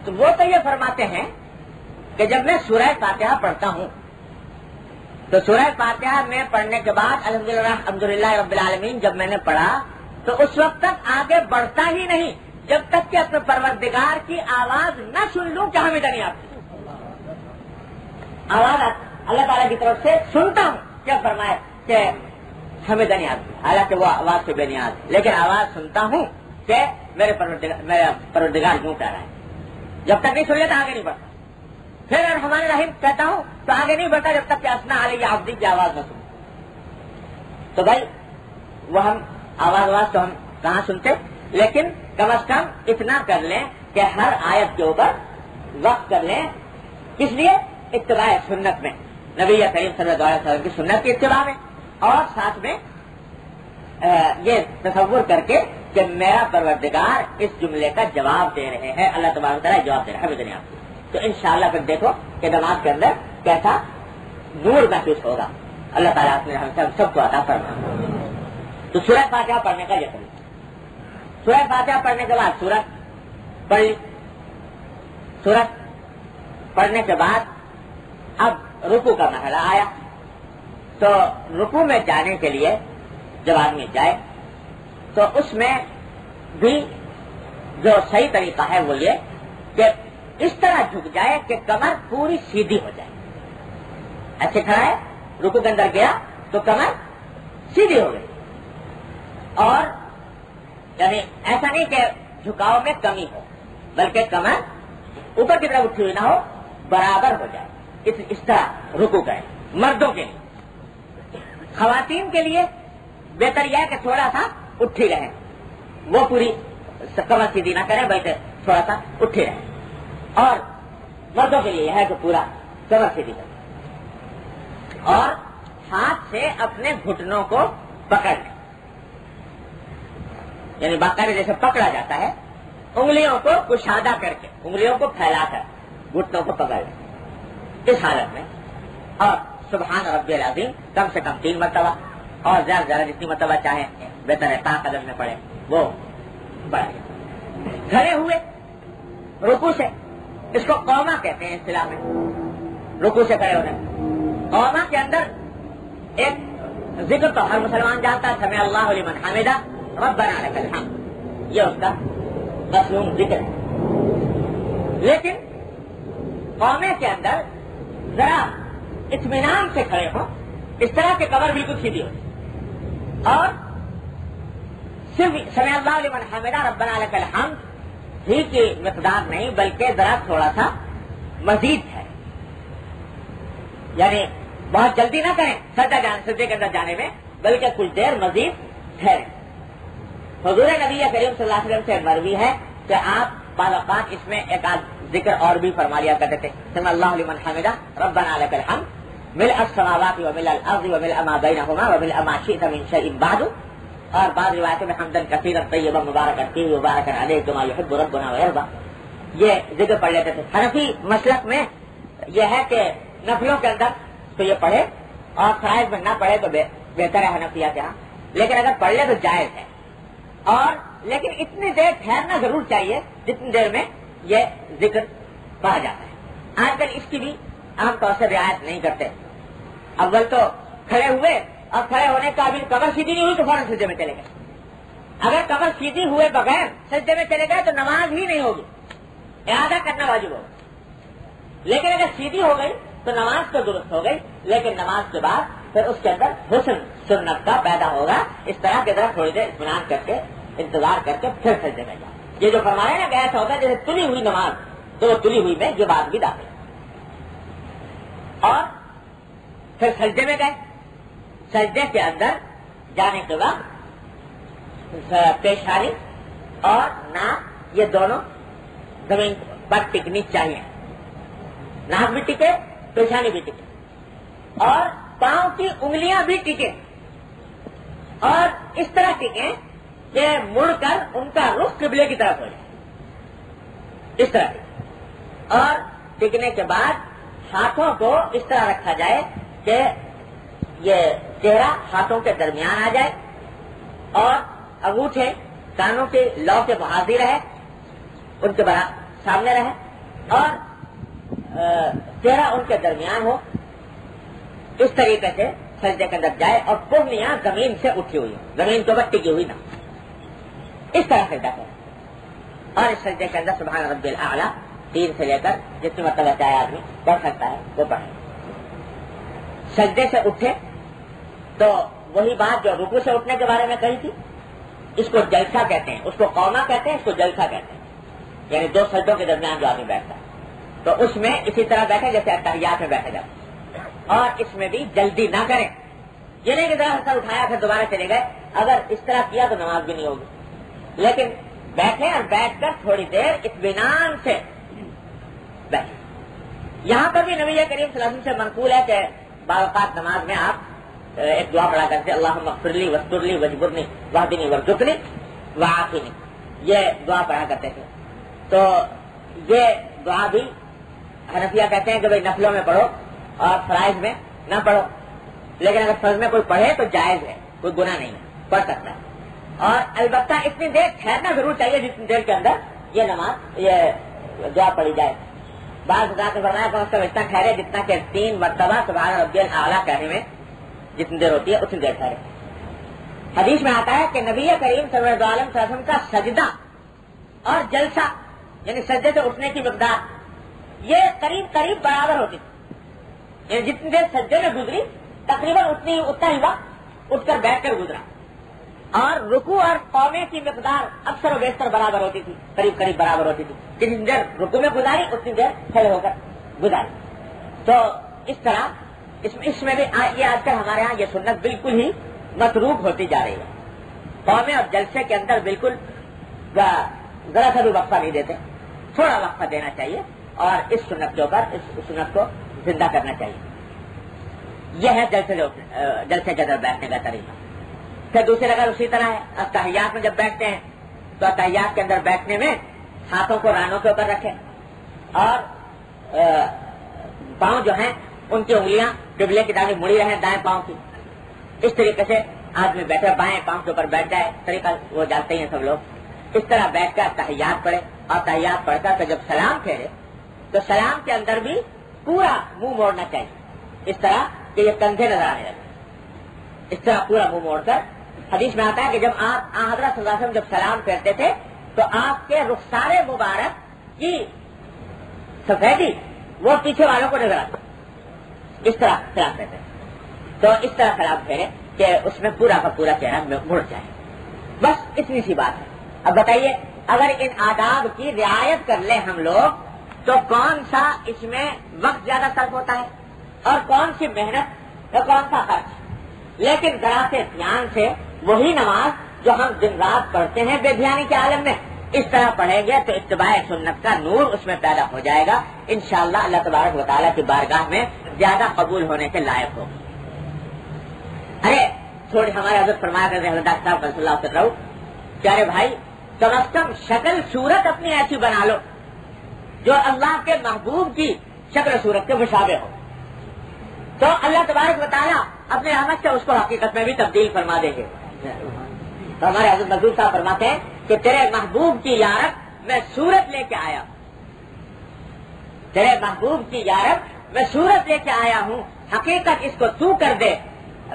تو وہ تو یہ فرماتے ہیں کہ جب میں سورہ فاتحہ پڑھتا ہوں تو سورہ فاتحہ میں پڑھنے کے بعد الحمدللہ رب العالمین جب میں نے پڑھا تو اس وقت تک آگے بڑھتا ہی نہیں جب تک کہ اپنے پروردگار کی آواز نہ سن لوں کہ حمدنی عبدی، آواز اللہ تعالیٰ کی طرف سے سنتا ہوں کیا فرمائے کہ حمدنی عبدی، حالانکہ وہ آواز سے بے نیاز، لیکن آواز سنتا ہوں کہ میرا پروردگار یوں کہہ رہا ہے. جب تک نہیں سن لیتا آگے نہیں بڑھتا. پھر الرحمن الرحیم کہتا ہوں تو آگے نہیں بڑھتا جب تک کہ اسنا علیہ عبدی کی آواز نہ سنوں. تو بھائی وہ ہم آواز تو ہم کہاں سنتے، لیکن کم از کم اتنا کر لیں کہ ہر آیت کے اوپر وقت کر لیں. کس لیے؟ اتباع سنت میں، نبی کریم صلی اللہ علیہ وسلم کی سنت کی اتباع میں، اور ساتھ میں یہ تصور کر کے کہ میرا پروردگار اس جملے کا جواب دے رہے ہیں، اللہ تبارک و تعالیٰ جواب دے رہے ہیں دنیا کو. تو انشاءاللہ پھر دیکھو کہ نماز کے اندر کیسا نور محسوس ہوگا. اللہ تعالیٰ نے ہم سب کو عطا فرمائے. تو سورہ فاتحہ پڑھنے کا یہ طریقہ. سورہ فاتحہ پڑھنے کے بعد سورت پڑھ لی. سورت پڑھنے کے بعد اب رکوع کا مرحلہ آیا. تو رکوع میں جانے کے لیے جب آدمی جائے تو اس میں بھی جو صحیح طریقہ ہے وہ یہ کہ اس طرح جھک جائے کہ کمر پوری سیدھی ہو جائے. اچھے کھڑا ہے، رکوع کے اندر گیا تو کمر سیدھی ہو گئی، اور یعنی ایسا نہیں کہ جھکاؤ میں کمی ہو، بلکہ کمر اوپر کی طرف اٹھی ہوئی نہ ہو، برابر ہو جائے. اس طرح رکوع کرے. مردوں کے لیے. خواتین کے لیے بہتر یہ ہے کہ تھوڑا سا اٹھی رہے، وہ پوری کمر سیدھی نہ کریں بلکہ تھوڑا سا اٹھی رہے. اور مردوں کے لیے یہ ہے کہ پورا کمر سیدھی کریں اور ہاتھ سے اپنے گھٹنوں کو پکڑ لیں. یعنی باقاعدہ جیسے پکڑا جاتا ہے، انگلیوں کو کشادہ کر کے، انگلیوں کو پھیلا کر گھٹنوں کو پکڑ لیں اس حالت میں. اور سبحان ربی العظیم کم سے کم 3 مرتبہ، اور زیادہ سے زیادہ جتنی مرتبہ چاہے بہتر ہے پاک قدم میں پڑے وہ پڑھے. کھڑے ہوئے رکوع سے، اس کو قوما کہتے ہیں اصطلاح میں، رکوع سے کھڑے ہونے. قوما کے اندر ایک ذکر تو ہر مسلمان جانتا ہے، سمع اللہ لمن حمدہ ربنا لک الحمد، یہ اس کا مصنون ذکر ہے. لیکن قومے کے اندر ذرا اطمینان سے کھڑے ہوں، اس طرح کے کمر بالکل سیدھی ہو، اور صرف سمع اللہ لمن حمدہ ربنا لک الحمد ہی کی مقدار نہیں بلکہ ذرا تھوڑا سا مزید ہے. یعنی بہت جلدی نہ کریں سجدے کے اندر جانے میں، بلکہ کچھ دیر مزید ٹھہریں. حضور نبی کریم صلی اللہ علیہ وسلم سے مروی ہے کہ آپ بعض اوقات اس میں ایک آدھ ذکر اور بھی فرما لیا کرتے تھے، سمع اللہ لمن حمدہ ربنا لک الحمد ملء السماوات وملء الارض وملء ما بینہما وملء ما شئت من شیء بعد. اور بعض روایتوں میں حمدن کثیرا طیبا مبارکا فیہ مبارکا علیہ کما یحب ربنا ویرضی، یہ ذکر پڑھ لیتے تھے. حنفی مسلک میں یہ ہے کہ نفلوں کے اندر تو یہ پڑھے، اور فرائض میں نہ پڑھے تو بہتر ہے حنفیہ کے ہاں، لیکن اگر پڑھ لے تو جائز ہے. اور لیکن اتنی دیر ٹھہرنا ضرور چاہیے جتنی دیر میں یہ ذکر پڑھا جاتا ہے. آج کل اس کی بھی عام طور سے رعایت نہیں کرتے. اول تو کھڑے ہوئے اور کھڑے ہونے کا بھی کمر سیدھی نہیں ہوئی تو فوراً سجدے میں چلے گئے. اگر کمر سیدھی ہوئے بغیر سجدے میں چلے گئے تو نماز ہی نہیں ہوگی، اعادہ کرنا واجب ہوگا. لیکن اگر سیدھی ہو گئی تو نماز تو درست ہو گئی، لیکن نماز کے بعد پھر اس کے اندر حسن سنت کا پیدا ہوگا. اس طرح کی طرح تھوڑی دیر اطمینان کر کے انتظار کر کے پھر سجدے میں جاؤ. یہ جو فرمایا نا کہ ایسا ہوتا ہے جیسے تلی ہوئی نماز، تو وہ تلی ہوئی میں یہ بات بھی داخل. اور پھر سجدے میں گئے. سجدے کے اندر جانے کے بعد پیشانی اور ناک یہ دونوں زمین پر ٹکنی چاہیے. ناک بھی ٹکے، پیشانی بھی ٹکے، اور پاؤں کی انگلیاں بھی ٹکے، اور اس طرح ٹکے کہ مڑ کر ان کا رخ قبلے کی طرف ہو جائے. اس طرح ٹکے. اور ٹکنے کے بعد ہاتھوں کو اس طرح رکھا جائے کہ یہ چہرہ ہاتھوں کے درمیان آ جائے، اور انگوٹھے کانوں کے لو کے محاذی رہے، ان کے سامنے رہے، اور چہرہ ان کے درمیان ہو. اس طریقے سے سجدے کے اندر جائے اور پورنیاں زمین سے اٹھی ہوئی، زمین کے اوپر ٹکی ہوئی نہ. اس طرح سجدہ کرے. اور اس سجدے کے اندر سبحان ربی الاعلیٰ 3 سے لے کر جتنی مرتبہ چاہے آدمی پڑھ سکتا ہے وہ پڑھے. سجدے سے اٹھے تو وہی بات جو رکوع سے اٹھنے کے بارے میں کہی تھی، اس کو جلسہ کہتے ہیں، اس کو قوما کہتے ہیں، اس کو جلسہ کہتے ہیں، یعنی دو سجدوں کے درمیان جو آدمی بیٹھتا ہے، تو اس میں اسی طرح بیٹھے جیسے اتحیات میں بیٹھے جاتے ہیں، اور اس میں بھی جلدی نہ کریں، یہ نہیں کہ ذرا سر اٹھایا پھر دوبارہ چلے گئے، اگر اس طرح کیا تو نماز بھی نہیں ہوگی، لیکن بیٹھیں اور بیٹھ کر تھوڑی دیر اطمینان سے بیٹھیں۔ یہاں پر بھی نبی کریم صلی اللہ علیہ وسلم سے منقول ہے کہ بعض اوقات نماز میں آپ ایک دعا پڑھا کرتے اللہم اغفر لی واستر لی واجبرنی واہدنی وارزقنی وعافنی، یہ دعا پڑھا کرتے تھے۔ تو یہ دعا بھی حنفیہ کہتے ہیں کہ بھائی نفلوں میں پڑھو اور فرائض میں نہ پڑھو، لیکن اگر فرض میں کوئی پڑھے تو جائز ہے، کوئی گناہ نہیں ہے، پڑھ سکتا ہے، اور البتہ اتنی دیر ٹھہرنا ضرور چاہیے جتنی دیر کے اندر یہ نماز یہ دعا پڑھی جائے۔ بعض حضرات نے فرمایا کہ مطلب اتنا ٹھہرے جتنا کہ 3 مرتبہ سبحان ربی الاعلیٰ کہنے میں جتنی دیر ہوتی ہے اتنی دیر ٹھہرے۔ حدیث میں آتا ہے کہ نبی کریم صلی اللہ علیہ وسلم کا سجدہ اور جلسہ یعنی سجدے سے اٹھنے کی مقدار یہ قریب قریب برابر ہوتی تھی، یعنی جتنی دیر سجدے میں گزری تقریباً اتنا ہی وقت اٹھ کر بیٹھ کر گزرا، اور رکوع اور قومے کی مقدار اکثر و بیشتر برابر ہوتی تھی، قریب قریب برابر ہوتی تھی، جتنی دیر رکوع میں گزاری اتنی دیر کھڑے ہو کر گزاری۔ تو اس طرح اس میں بھی یہ آج کل ہمارے ہاں یہ سنت بالکل ہی متروک ہوتی جا رہی ہے، قومے اور جلسے کے اندر بالکل ذرا سا بھی وقفہ نہیں دیتے، تھوڑا وقفہ دینا چاہیے اور اس سنت کے اوپر اس سنت کو زندہ کرنا چاہیے۔ یہ ہے جلسے کے اندر بیٹھنے کا طریقہ۔ پھر دوسری اگر اسی طرح ہے، اتحیات میں جب بیٹھتے ہیں تو اتحیات کے اندر بیٹھنے میں ہاتھوں کو رانوں کے اوپر رکھیں اور پاؤں جو ہیں ان کی انگلیاں قبلے کی طرف مڑی رہیں دائیں پاؤں کی، اس طریقے سے آدمی بیٹھے بائیں پاؤں کے اوپر بیٹھ جائے، طریقہ وہ جانتے ہی ہیں سب لوگ۔ اس طرح بیٹھ کر تحیات پڑھے اور تحیات پڑھ کر جب سلام پھیرے تو سلام کے اندر بھی پورا منہ موڑنا چاہیے، اس طرح کہ یہ کندھے نظر آنے لگے، اس طرح پورا منہ موڑ کر۔ حدیث میں آتا ہے کہ جب آپ حضرت صلی اللہ علیہ وسلم جب سلام پھیرتے تھے تو آپ کے رخسار مبارک کی سفیدی وہ پیچھے والوں کو نظر آتی، اس طرح سلام پھیرتے، تو اس طرح سلام پھیرے کہ اس میں پورا کا پورا چہرہ مڑ جائے، بس اتنی سی بات ہے۔ اب بتائیے اگر ان آداب کی رعایت کر لیں ہم لوگ تو کون سا اس میں وقت زیادہ صرف ہوتا ہے اور کون سی محنت اور کون سا خرچ، لیکن ذرا سے دھیان سے وہی نماز جو ہم دن رات پڑھتے ہیں بے دھیانی کے عالم میں اس طرح پڑھیں گے تو اتباع سنت کا نور اس میں پیدا ہو جائے گا، انشاءاللہ اللہ تبارک و تعالیٰ کی بارگاہ میں زیادہ قبول ہونے کے لائق ہوگی۔ ارے تھوڑی ہمارے حضرت فرمایا کرتے ہیں حضرت صاحب رسول اللہ صلی اللہ پیارے بھائی کم از کم شکل صورت اپنی ایسی بنا لو جو اللہ کے محبوب کی شکل صورت کے مشابہ ہو، تو اللہ تبارک و تعالیٰ اپنے رحمت سے اس کو حقیقت میں بھی تبدیل فرما دیں گے۔ تو ہمارے حضرت مزدور صاحب فرماتے ہیں کہ تیرے محبوب کی یارب میں صورت لے کے آیا ہوں، تیرے محبوب کی یارب میں صورت لے کے آیا ہوں، حقیقت اس کو تو کر دے،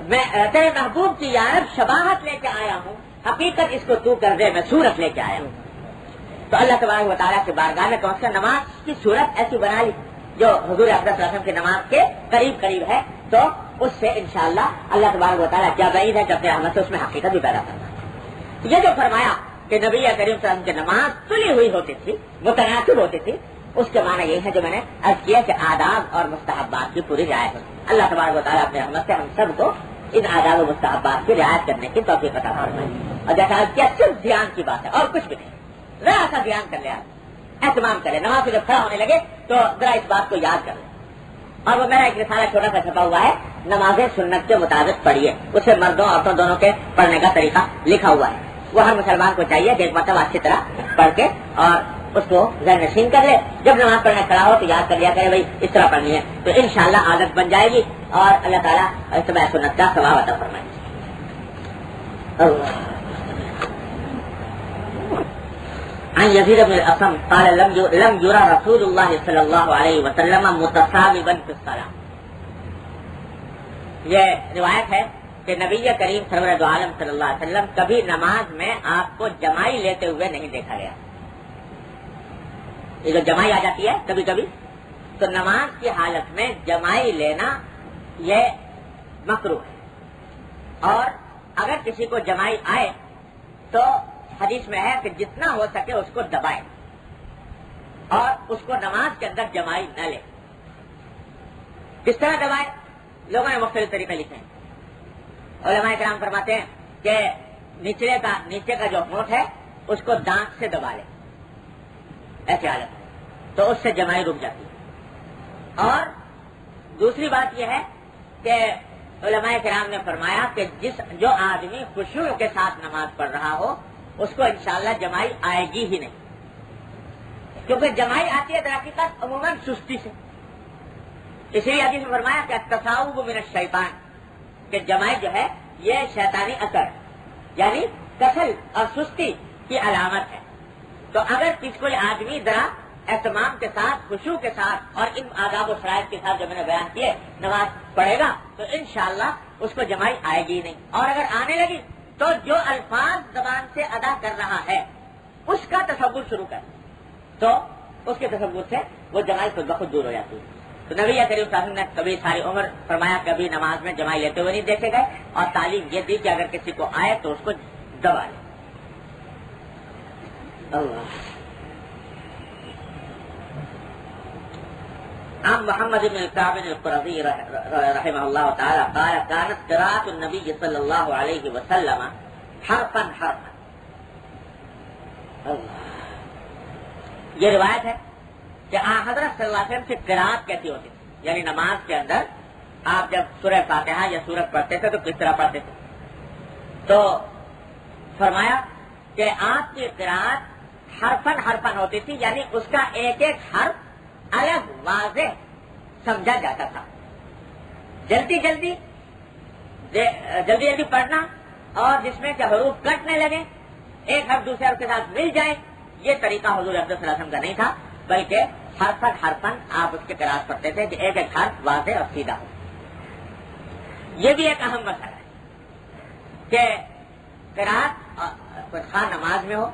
میں تیرے محبوب کی یارب شباہت لے کے آیا ہوں، حقیقت اس کو تو کر دے، میں صورت لے کے آیا ہوں۔ تو اللہ تبارک و تعالیٰ کی بارگاہ میں پہنچ کر نماز کی صورت ایسی بنا لی جو حضور اکرم صلی اللہ علیہ وسلم کی نماز کے قریب قریب ہے، تو اس سے انشاءاللہ اللہ تبارک و تعالیٰ کیا بعید ہے کہ اپنے رحمت سے اس میں حقیقت بھی پیدا کرنا۔ یہ جو فرمایا کہ نبی کریم صلی اللہ علیہ وسلم کی نماز تلی ہوئی ہوتی تھی، متناسب ہوتی تھی، اس کے معنی یہ ہے جو میں نے عرض کیا کہ آداب اور مستحبات کی پوری رعایت ہوتی۔ اللہ تبارک و تعالیٰ اپنے رحمت سے ہم سب کو ان آداب و مستحبات کی رعایت کرنے کی توفیق عطا فرمائے۔ اور جیسا عرض کیا صرف دھیان کی بات ہے اور کچھ بھی نہیں، ذرا سا دھیان کر لیا، اہتمام کرے، نماز سے جب کھڑا ہونے لگے تو ذرا اس بات کو یاد کر لیں۔ اور وہ میرا ایک رسالہ چھوٹا سا چھپا ہوا ہے، نمازیں سنت کے مطابق پڑھیے، اس سے مردوں عورتوں دونوں کے پڑھنے کا طریقہ لکھا ہوا ہے، وہ ہر مسلمان کو چاہیے کہ ایک مرتبہ اچھی طرح پڑھ کے اور اس کو ذہن نشین کر لے، جب نماز پڑھنا کھڑا ہو تو یاد کر لیا کرے بھائی اس طرح پڑھنی ہے، تو انشاءاللہ عادت بن جائے گی اور اللہ تعالیٰ اتباع سنت کا ثواب عطا فرمائے۔ عن یزید بن الاسم قال لم یرى رسول اللہ صلی اللہ علیہ وسلم متصاببا فی الصلاۃ۔ یہ روایت ہے کہ نبی کریم سرور عالم صلی اللہ علیہ وسلم کبھی نماز میں آپ کو جمائی لیتے ہوئے نہیں دیکھا گیا۔ یہ جو جمائی آ جاتی ہے کبھی کبھی تو نماز کی حالت میں جمائی لینا یہ مکروہ ہے، اور اگر کسی کو جمائی آئے تو حدیث میں ہے کہ جتنا ہو سکے اس کو دبائے اور اس کو نماز کے اندر جمائی نہ لے. کس طرح دبائے؟ لوگوں نے مختلف طریقے لکھے ہیں. علماء کرام فرماتے ہیں کہ نیچے کا جو ہونٹ ہے اس کو دانت سے دبا لے، ایسی حالت ہے تو اس سے جمائی رک جاتی ہے. اور دوسری بات یہ ہے کہ علماء کرام نے فرمایا کہ جو آدمی خشوع کے ساتھ نماز پڑھ رہا ہو اس کو انشاءاللہ جمائی آئے گی ہی نہیں، کیونکہ جمائی آتی ہے درحقیقت عموماً سستی سے. اسی لیے حدیث میں فرمایا کہ التصاؤب من الشیطان، کہ جمائی جو ہے یہ شیطانی اثر یعنی کسل اور سستی کی علامت ہے. تو اگر کوئی آدمی ذرا اہتمام کے ساتھ خشوع کے ساتھ اور ان آداب و شرائط کے ساتھ جو میں نے بیان کیے نماز پڑھے گا تو انشاءاللہ اس کو جمائی آئے گی نہیں. اور اگر آنے لگی تو جو الفاظ زبان سے ادا کر رہا ہے اس کا تصور شروع کر تو اس کے تصور سے وہ جمائی خود بخود دور ہو جاتی ہے. تو نبی کریم صلی اللہ علیہ وسلم نے کبھی ساری عمر فرمایا کبھی نماز میں جمائی لیتے ہوئے نہیں دیکھے گئے، اور تعلیم یہ دی کہ اگر کسی کو آئے تو اس کو دبا لے. اللہ. عن محمد بن الكعب القرظي رحمه الله تعالى قال كانت قراءة النبي صلى الله عليه وسلم حرفا حرفا. یہ روایت ہے کہ حضرت صلی اللہ علیہ وسلم سے قراءت کیسی ہوتی تھی، یعنی نماز کے اندر آپ جب سورہ فاتحہ یا سورت پڑھتے تھے تو کس طرح پڑھتے تھے. تو فرمایا کہ آپ کی قراءت حرفن حرفن ہوتی تھی، یعنی اس کا ایک ایک حرف الگ واضح سمجھا جاتا تھا. جلدی جلدی پڑھنا اور جس میں کہ حروف کٹنے لگے، ایک حرف دوسرے حرف کے ساتھ مل جائے، یہ طریقہ حضور صلی اللہ علیہ وسلم کا نہیں تھا، بلکہ حرفن حرفن آپ اس کے قراءت پڑھتے تھے کہ ایک ایک حرف واضح اور سیدھا ہو. یہ بھی ایک اہم مسئلہ ہے کہ قراءت خواہ نماز میں ہو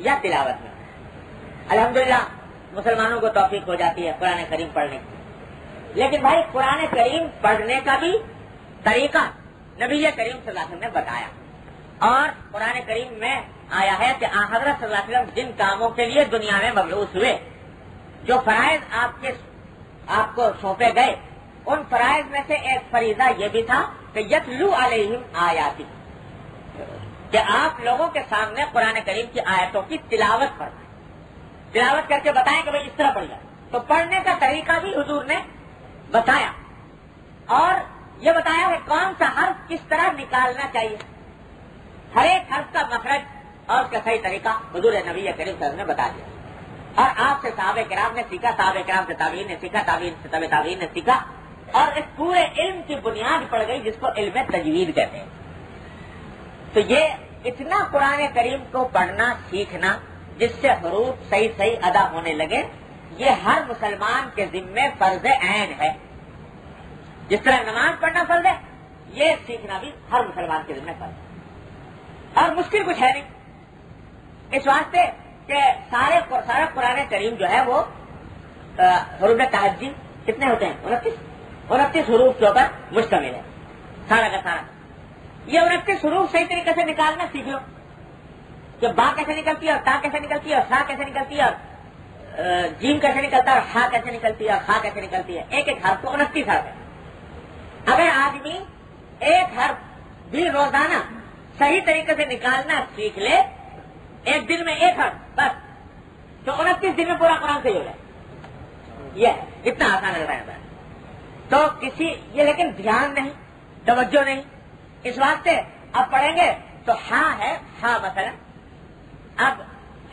یا تلاوت میں. الحمدللہ مسلمانوں کو توفیق ہو جاتی ہے قرآن کریم پڑھنے کی، لیکن بھائی قرآن کریم پڑھنے کا بھی طریقہ نبی کریم صلی اللہ علیہ وسلم نے بتایا. اور قرآن کریم میں آیا ہے کہ حضرت صلی اللہ علیہ وسلم جن کاموں کے لیے دنیا میں مبعوث ہوئے، جو فرائض آپ کو سونپے گئے، ان فرائض میں سے ایک فریضہ یہ بھی تھا کہ یتلو علیہم آیاتی، کہ آپ لوگوں کے سامنے قرآن کریم کی آیتوں کی تلاوت فرمائیں، تلاوت کر کے بتائیں کہ بھائی اس طرح پڑھ جائے. تو پڑھنے کا طریقہ بھی حضور نے بتایا اور یہ بتایا کہ کون سا حرف کس طرح نکالنا چاہیے، ہر ایک حرف کا مخرج اور اس کا صحیح طریقہ حضور نبی کریم صلی اللہ علیہ وسلم نے بتا دیا. اور آپ سے صحابہ کرام نے سیکھا، صحابہ کرام سے تابعین نے سیکھا، تابعین سے تابع تابعین نے سیکھا، اور اس پورے علم کی بنیاد پڑ گئی جس کو علم تجوید کہتے ہیں. تو یہ اتنا قرآن کریم کو پڑھنا سیکھنا جس سے حروف صحیح ادا ہونے لگے، یہ ہر مسلمان کے ذمے فرض عین ہے. جس طرح نماز پڑھنا فرض ہے، یہ سیکھنا بھی ہر مسلمان کے ذمے فرض ہے. اور مشکل کچھ ہے نہیں، اس واسطے کہ سارا قرآن کریم جو ہے وہ حروف تہجی کتنے ہوتے ہیں؟ 29 حروف کے اوپر مشتمل ہے سارا کا سارا. یہ 29 حروف صحیح طریقے سے نکالنا سیکھ لو کہ با کیسے نکلتی ہے اور تا کیسے نکلتی ہے اور سا کیسے نکلتی ہے اور جیم کیسے نکلتا ہے اور ہا کیسے نکلتی ہے اور خا کیسے نکلتی ہے. ایک ایک حرف کو 29 حرف ہے. اگر آدمی ایک حرف بھی روزانہ صحیح طریقے سے نکالنا سیکھ لے، ایک دن میں ایک حرف بس، تو 29 دن میں پورا قرآن صحیح ہو جائے. یہ اتنا آسان لگ رہا ہے. تو یہ لیکن دھیان نہیں، توجہ نہیں، اس واسطے اب پڑھیں گے تو ہاں ہے ہاں مثلا، اب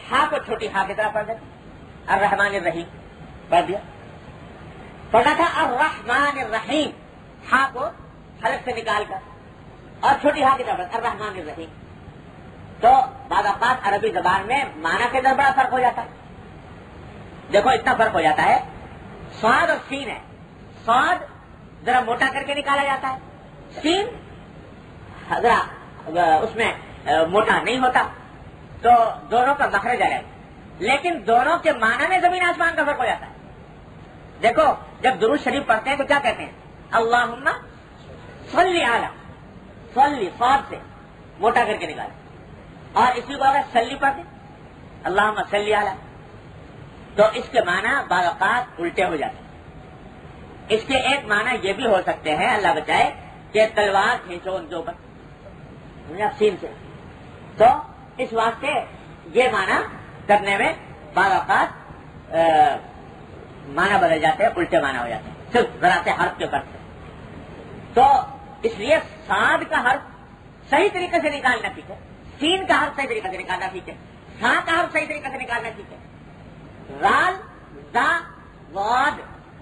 ہاں کو چھوٹی ہاں کی طرح پڑھ دیتے، الرحمن الرحیم پڑھ دیا. پڑھنا تھا الرحمن الرحیم، ہاں کو حلق سے نکال کر اور چھوٹی ہاں کی طرف الرحمن الرحیم. تو بعض اوقات عربی زبان میں معنی کے اندر بڑا فرق ہو جاتا ہے. دیکھو اتنا فرق ہو جاتا ہے، صاد اور سین ہے. صاد ذرا موٹا کر کے نکالا جاتا ہے، سین ذرا اس میں موٹا نہیں ہوتا، تو دونوں کا مخرج ہے، لیکن دونوں کے معنی میں زمین آسمان کا فرق ہو جاتا ہے. دیکھو جب درود شریف پڑھتے ہیں تو کیا کہتے ہیں؟ اللہم صلی علی، صلی صاد سے موٹا کر کے نکالیں، اور اسی کو اگر صلی پڑھ دیں اللہم صلی علی، تو اس کے معنی بعض اوقات الٹے ہو جاتے ہیں۔ اس کے ایک معنی یہ بھی ہو سکتے ہیں، اللہ بچائے، کہ تلوار کھینچو ان کے اوپر سین سے، تو اس واسطے یہ معنی کرنے میں بعض اوقات معنی بدل جاتے ہیں، الٹے معنی ہو جاتے ہیں صرف ذرا سے حرف کے فرق سے۔ تو اس لیے صاد کا حرف صحیح طریقے سے نکالنا ٹھیک ہے، سین کا حرف صحیح طریقے سے نکالنا ٹھیک ہے، ہاں کا حرف صحیح طریقے سے نکالنا ٹھیک ہے، رال زا واد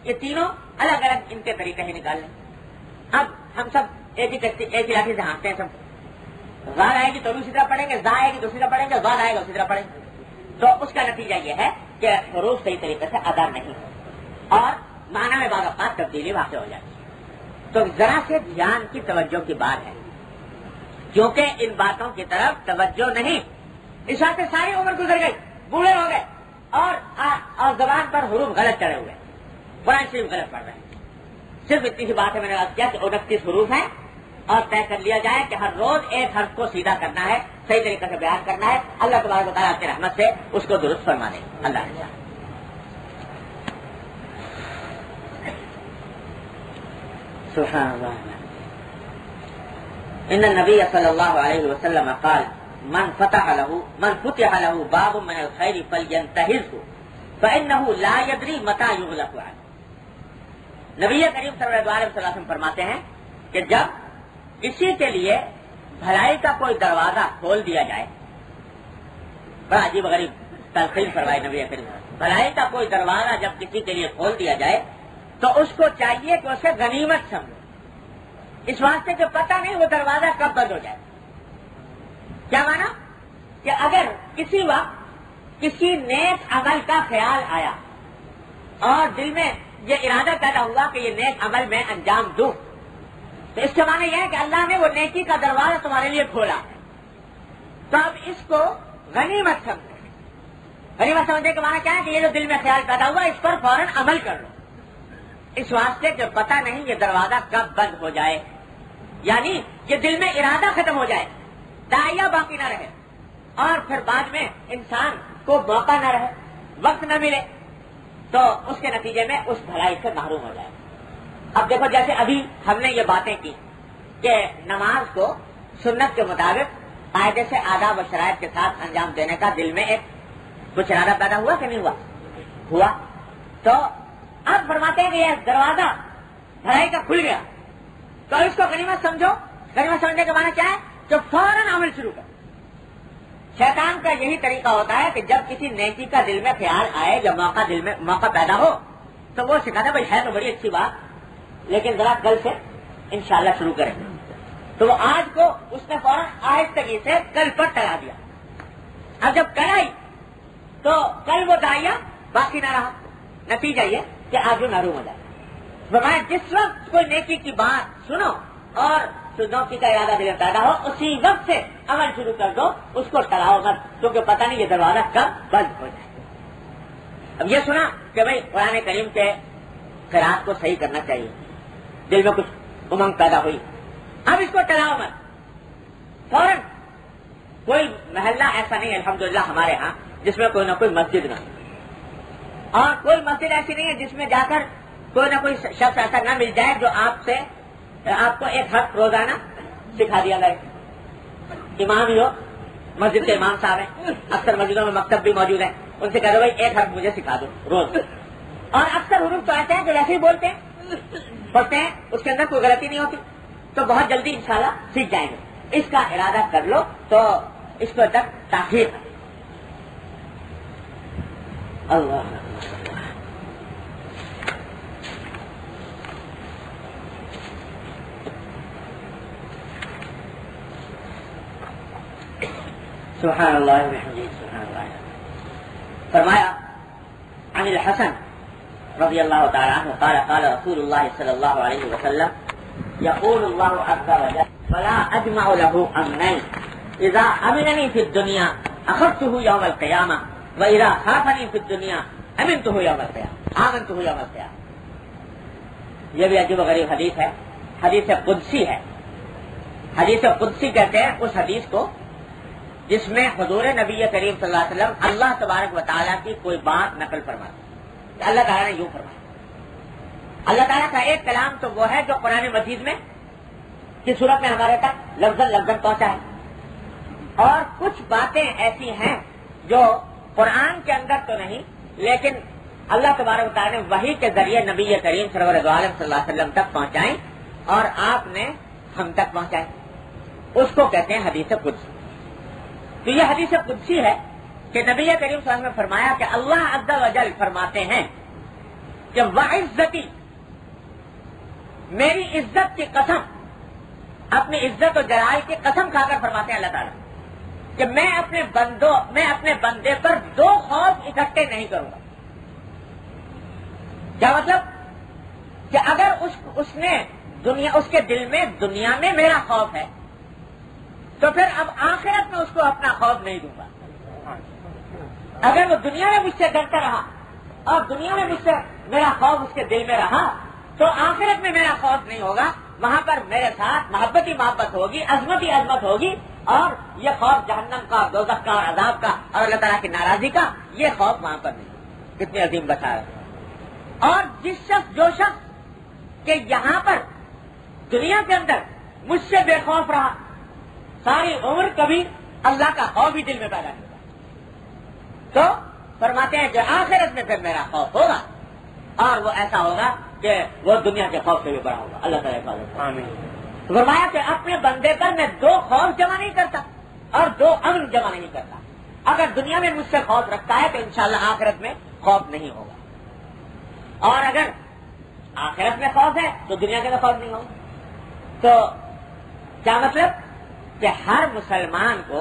یہ تینوں الگ الگ ان کے طریقے سے نکال لیں۔ اب ہم سب ایک ہی لاٹھی سے ہانکتے ہیں، سب زال آئے گی تو دوسری طرف پڑھیں گے، زا آئے گی دوسری طرف پڑھیں گے، واد آئے گا دوسری طرف پڑھیں گے، تو اس کا نتیجہ یہ ہے کہ حروف صحیح طریقے سے ادا نہیں ہے اور معنی میں بعض اوقات تبدیلی واقع ہو جاتی ہے۔ تو ذرا سے دھیان کی توجہ کی بات ہے، کیونکہ ان باتوں کی طرف توجہ نہیں، اس واسطے ساری عمر گزر گئی، بوڑھے ہو گئے اور زبان پر حروف غلط چڑھے ہوئے، قرآن شریف غلط پڑھ رہے ہیں۔ صرف اتنی سی بات ہے، میں نے بات کیا کہ 29 حروف ہیں اور طے کر لیا جائے کہ ہر روز ایک حرف کو سیدھا کرنا ہے، صحیح طریقے سے بیان کرنا ہے، اللہ تبارک و تعالیٰ کی رحمت سے اس کو درست فرما دے اللہ نے۔ سبحان اللہ۔ ان النبی صلی اللہ علیہ وسلم قال من فتح له باب من الخير فلينتهزه فانه لا يدري متى يغلق عنه۔ نبی کریم صلی اللہ علیہ وسلم فرماتے ہیں کہ جب کسی کے لیے بھلائی کا کوئی دروازہ کھول دیا جائے، بڑا عجیب غریب تلقین فرمائے نبی کریم، بھلائی کا کوئی دروازہ جب کسی کے لیے کھول دیا جائے تو اس کو چاہیے کہ اسے غنیمت سمجھے، اس واسطے کہ پتہ نہیں وہ دروازہ کب بند ہو جائے۔ کیا مانا کہ اگر کسی وقت کسی نیک عمل کا خیال آیا اور دل میں یہ ارادہ پیدا ہوا کہ یہ نیک عمل میں انجام دوں، تو اس کے معنی یہ ہے کہ اللہ نے وہ نیکی کا دروازہ تمہارے لیے کھولا، تو اب اس کو غنیمت سمجھو۔ غنیمت سمجھنے کے معنی کیا ہے کہ یہ جو دل میں خیال پیدا ہوا اس پر فوراً عمل کر لو، اس واسطے کہ پتہ نہیں یہ دروازہ کب بند ہو جائے، یعنی یہ دل میں ارادہ ختم ہو جائے، داعیہ باقی نہ رہے اور پھر بعد میں انسان کو موقع نہ رہے، وقت نہ ملے، تو اس کے نتیجے میں اس بھلائی سے محروم ہو جائے۔ اب دیکھو جیسے ابھی ہم نے یہ باتیں کی کہ نماز کو سنت کے مطابق قاعدے سے آداب و شرائط کے ساتھ انجام دینے کا دل میں ایک کچھ ارادہ پیدا ہوا کہ نہیں ہوا، تو اب فرماتے ہیں کہ یہ دروازہ بھلائی کا کھل گیا تو اس کو غنیمت سمجھو۔ غنیمت سمجھنے کا معنی کیا ہے کہ فوراً عمل شروع کرو۔ شیطان کا یہی طریقہ ہوتا ہے کہ جب کسی نیکی کا دل میں خیال آئے یا دل میں موقع پیدا ہو تو وہ سکھاتا ہے بھائی ہے تو بڑی اچھی بات لیکن ذرا کل سے انشاءاللہ شروع کریں گے، تو وہ آج کو اس نے فوراً آہستگی سے کل پر ٹلا دیا۔ اب جب کل آئی تو کل وہ داعیہ باقی نہ رہا، نتیجہ یہ کہ آج وہ محروم ہو جائے۔ فرمایا جس وقت کوئی نیکی کی بات سنو اور نیکی کا ارادہ دل میں پیدا ہو اسی وقت سے عمل شروع کر دو، اس کو ٹلاؤ مت، کیونکہ پتہ نہیں یہ دروازہ کب بند ہو جائے۔ اب یہ سنا کہ بھائی قرآن کریم کے قرات کو صحیح کرنا چاہیے، دل میں کچھ امنگ پیدا ہوئی، اب اس کو ٹلاؤ مت، فوراً کوئی محلہ ایسا نہیں الحمدللہ ہمارے ہاں جس میں کوئی نہ کوئی مسجد نہ ہو، اور کوئی مسجد ایسی نہیں ہے جس میں جا کر کوئی نہ کوئی شخص ایسا نہ مل جائے جو آپ کو ایک حق روزانہ سکھا دیا جائے۔ امام ہی ہو، مسجد کے امام صاحب ہیں، اکثر مسجدوں میں مکتب بھی موجود ہے، ان سے کہہ دو بھائی ایک حرف مجھے سکھا دو روز، اور اکثر حروف تو ایسے ہیں جو ویسے ہی بولتے ہیں پڑھتے ہیں، اس کے اندر کوئی غلطی نہیں ہوتی، تو بہت جلدی انشاءاللہ سیکھ جائیں گے۔ اس کا ارادہ کر لو تو اس کو تک تاخیر اللہ سبحان اللہ وبحمدہ سبحان اللہ۔ فرمایا عن الحسن رضی اللہ تعالی عنہ قال قال رسول اللہ صلی اللہ علیہ وسلم یقول اللہ عز وجل فلا اجمع له امنین اذا امننی فی الدنیا اخذته یوم القیامہ واذا خافنی فی الدنیا امنته یوم القیامہ آمنته یوم القیامہ۔ یہ بھی عجیب و غریب حدیث ہے، حدیث قدسی ہے حدیث قدسی کہتے ہیں اس حدیث کو جس میں حضور نبی کریم صلی اللہ علیہ وسلم اللہ تبارک و تعالیٰ کی کوئی بات نقل فرماتے، اللہ تعالیٰ نے یوں فرمایا۔ اللہ تعالیٰ کا ایک کلام تو وہ ہے جو قرآن مجید میں کی صورت میں ہمارے تک لفظ لفظ پہنچا ہے، اور کچھ باتیں ایسی ہیں جو قرآن کے اندر تو نہیں لیکن اللہ تبارک و تعالیٰ نے وحی کے ذریعے نبی کریم سرور دو عالم صلی اللہ علیہ وسلم تک پہنچائیں اور آپ نے ہم تک پہنچائیں، اس کو کہتے ہیں حدیث قدسی۔ تو یہ حدیث قدسی ہے کہ نبی کریم صلی اللہ علیہ وسلم نے فرمایا کہ اللہ عز و جل فرماتے ہیں کہ وعزتی، میری عزت کی قسم، اپنی عزت و جلال کی قسم کھا کر فرماتے ہیں اللہ تعالیٰ کہ میں اپنے بندے پر دو خوف اکٹھے نہیں کروں گا۔ کیا مطلب؟ کہ اگر اس کے دل میں دنیا میں میرا خوف ہے تو پھر اب آخرت میں اس کو اپنا خوف نہیں دوں گا۔ اگر وہ دنیا میں مجھ سے ڈرتا رہا اور دنیا میں مجھ سے میرا خوف اس کے دل میں رہا تو آخرت میں میرا خوف نہیں ہوگا، وہاں پر میرے ساتھ محبت ہی محبت ہوگی، عظمت ہی عظمت ہوگی، اور یہ خوف جہنم کا، دوزخ کا اور عذاب کا اور اللہ تعالیٰ کی ناراضی کا، یہ خوف وہاں پر نہیں۔ کتنی عظیم بشارت ہے۔ اور جو شخص کہ یہاں پر دنیا کے اندر مجھ سے بے خوف رہا، ساری عمر کبھی اللہ کا خوف بھی دل میں پیدا نہیں ہوا، تو فرماتے ہیں کہ آخرت میں پھر میرا خوف ہوگا اور وہ ایسا ہوگا کہ وہ دنیا کے خوف سے بھی بڑا ہوگا۔ اللہ تعالیٰ فرمایا کہ اپنے بندے پر میں دو خوف جمع نہیں کرتا اور دو امن جمع نہیں کرتا۔ اگر دنیا میں مجھ سے خوف رکھتا ہے تو انشاءاللہ آخرت میں خوف نہیں ہوگا، اور اگر آخرت میں خوف ہے تو دنیا کے خوف نہیں ہوگا۔ تو کیا مطلب؟ کہ ہر مسلمان کو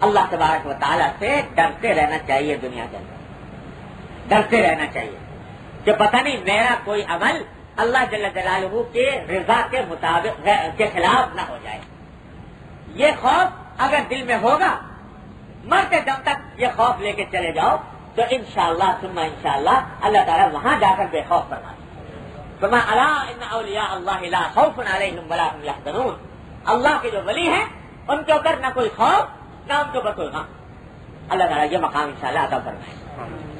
اللہ تبارک و تعالیٰ سے ڈرتے رہنا چاہیے، دنیا کے اندر ڈرتے رہنا چاہیے کہ پتہ نہیں میرا کوئی عمل اللہ جل جلالہ کے رضا کے مطابق کے خلاف نہ ہو جائے۔ یہ خوف اگر دل میں ہوگا، مرتے دم تک یہ خوف لے کے چلے جاؤ تو انشاءاللہ ثم انشاءاللہ اللہ تعالیٰ وہاں جا کر بے خوف فرمائے۔ فرمایا الا ان اولیاء اللہ لا خوف علیہم ولا هم یحزنون، اللہ کے جو ولی ہیں ان کے اوپر نہ کوئی خوف نہ ان کے اوپر کوئی غم۔ اللہ تعالیٰ یہ مقام انشاءاللہ عطا فرمائے۔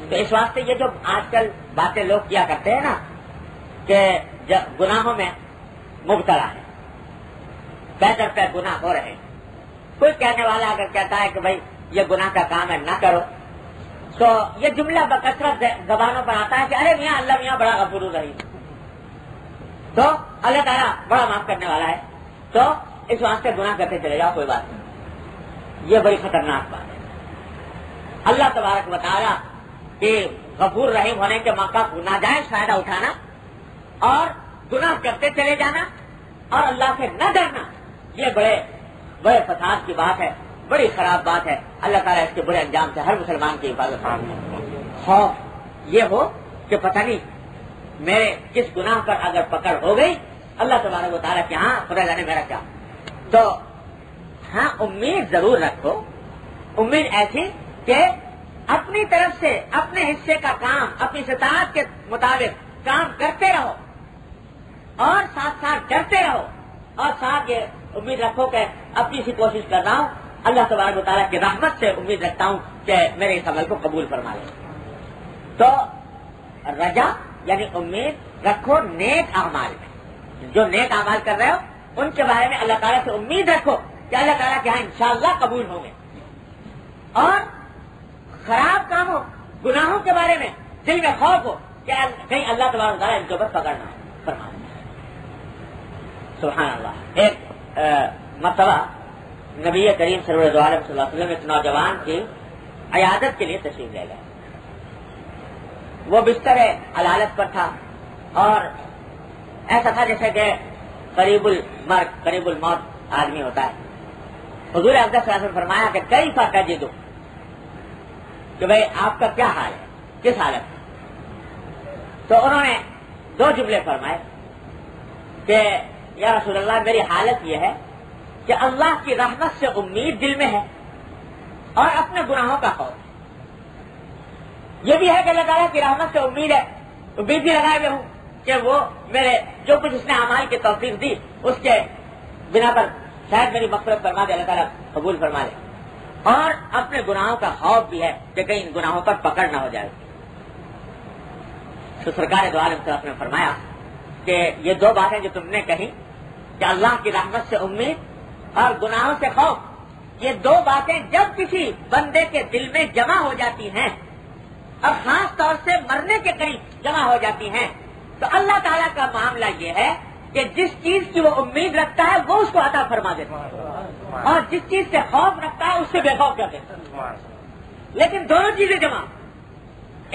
تو اس واسطے یہ جو آج کل باتیں لوگ کیا کرتے ہیں نا کہ گناہوں میں مبتلا ہے، بہتر پہ گناہ ہو رہے ہیں، کوئی کہنے والا اگر کہتا ہے کہ بھائی یہ گناہ کا کام ہے نہ کرو، تو یہ جملہ بکثرت زبانوں پر آتا ہے کہ ارے میاں اللہ میاں بڑا غفور الرحیم، تو اللہ تعالیٰ بڑا معاف کرنے والا ہے، تو اس واسطے گناہ کرتے چلے جاؤ، کوئی بات نہیں۔ یہ بڑی خطرناک بات ہے۔ اللہ تبارک و تعالیٰ کہ غفور رحیم ہونے کے موقع کو ناجائز فائدہ اٹھانا اور گناہ کرتے چلے جانا اور اللہ سے نہ ڈرنا، یہ بڑے فساد کی بات ہے، بڑی خراب بات ہے۔ اللہ تعالیٰ اس کے برے انجام سے ہر مسلمان کی حفاظت کرے۔ خوف یہ ہو کہ پتہ نہیں میرے کس گناہ پر اگر پکڑ ہو گئی اللہ تبارک و تعالیٰ کہ ہاں خدا جانے میرا کیا، تو ہاں امید ضرور رکھو، امید ایسی کہ اپنی طرف سے اپنے حصے کا کام اپنی استطاعت کے مطابق کام کرتے رہو اور ساتھ ساتھ ڈرتے رہو، اور ساتھ یہ امید رکھو کہ اپنی سی کوشش کر رہا ہوں، اللہ تبارک و تعالیٰ کی رحمت سے امید رکھتا ہوں کہ میرے اس عمل کو قبول فرما لے۔ تو رجا یعنی امید رکھو نیک اعمال میں، جو نیک اعمال کر رہے ہو ان کے بارے میں اللہ تعالیٰ سے امید رکھو کہ اللہ تعالیٰ کے یہاں انشاءاللہ قبول ہوں گے، اور خراب کاموں گناہوں کے بارے میں دل میں خوف ہو کہ کہیں اللہ تبارک و تعالیٰ ان کے اوپر پکڑنا فرما۔ سبحان اللہ۔ ایک مرتبہ نبی کریم سرور دو عالم صلی اللہ علیہ وسلم ایک نوجوان کی عیادت کے لیے تشریف لے گئے۔ وہ بستر علالت پر تھا اور ایسا تھا جیسے کہ قریب المرگ، قریب الموت آدمی ہوتا ہے۔ حضور اقدس صلی اللہ علیہ وسلم فرمایا کہ کیف تجد، کہ بھئی آپ کا کیا حال ہے، کس حالت میں؟ تو انہوں نے دو جملے فرمائے کہ یا رسول اللہ میری حالت یہ ہے کہ اللہ کی رحمت سے امید دل میں ہے اور اپنے گناہوں کا خوف۔ یہ بھی ہے کہ اللہ تعالیٰ کی رحمت سے امید ہے، امید بھی لگائے ہوئے ہوں کہ وہ میرے جو کچھ اس نے اعمال کی توفیق دی اس کے بنا پر شاید میری مغفرت فرما دے، اللہ تعالیٰ قبول فرما لے، اور اپنے گناہوں کا خوف بھی ہے کہ کہیں ان گناہوں پر پکڑ نہ ہو جائے. تو سرکار دو عالم صلی اللہ علیہ وسلم نے فرمایا کہ یہ دو باتیں جو تم نے کہی کہ اللہ کی رحمت سے امید اور گناہوں سے خوف، یہ دو باتیں جب کسی بندے کے دل میں جمع ہو جاتی ہیں اور خاص طور سے مرنے کے قریب جمع ہو جاتی ہیں، تو اللہ تعالیٰ کا معاملہ یہ ہے کہ جس چیز کی وہ امید رکھتا ہے وہ اس کو عطا فرما دیتا ہے، اور جس چیز سے خوف رکھتا ہے اس سے بے خوف کر دیتا ہے. لیکن دونوں چیزیں جمع،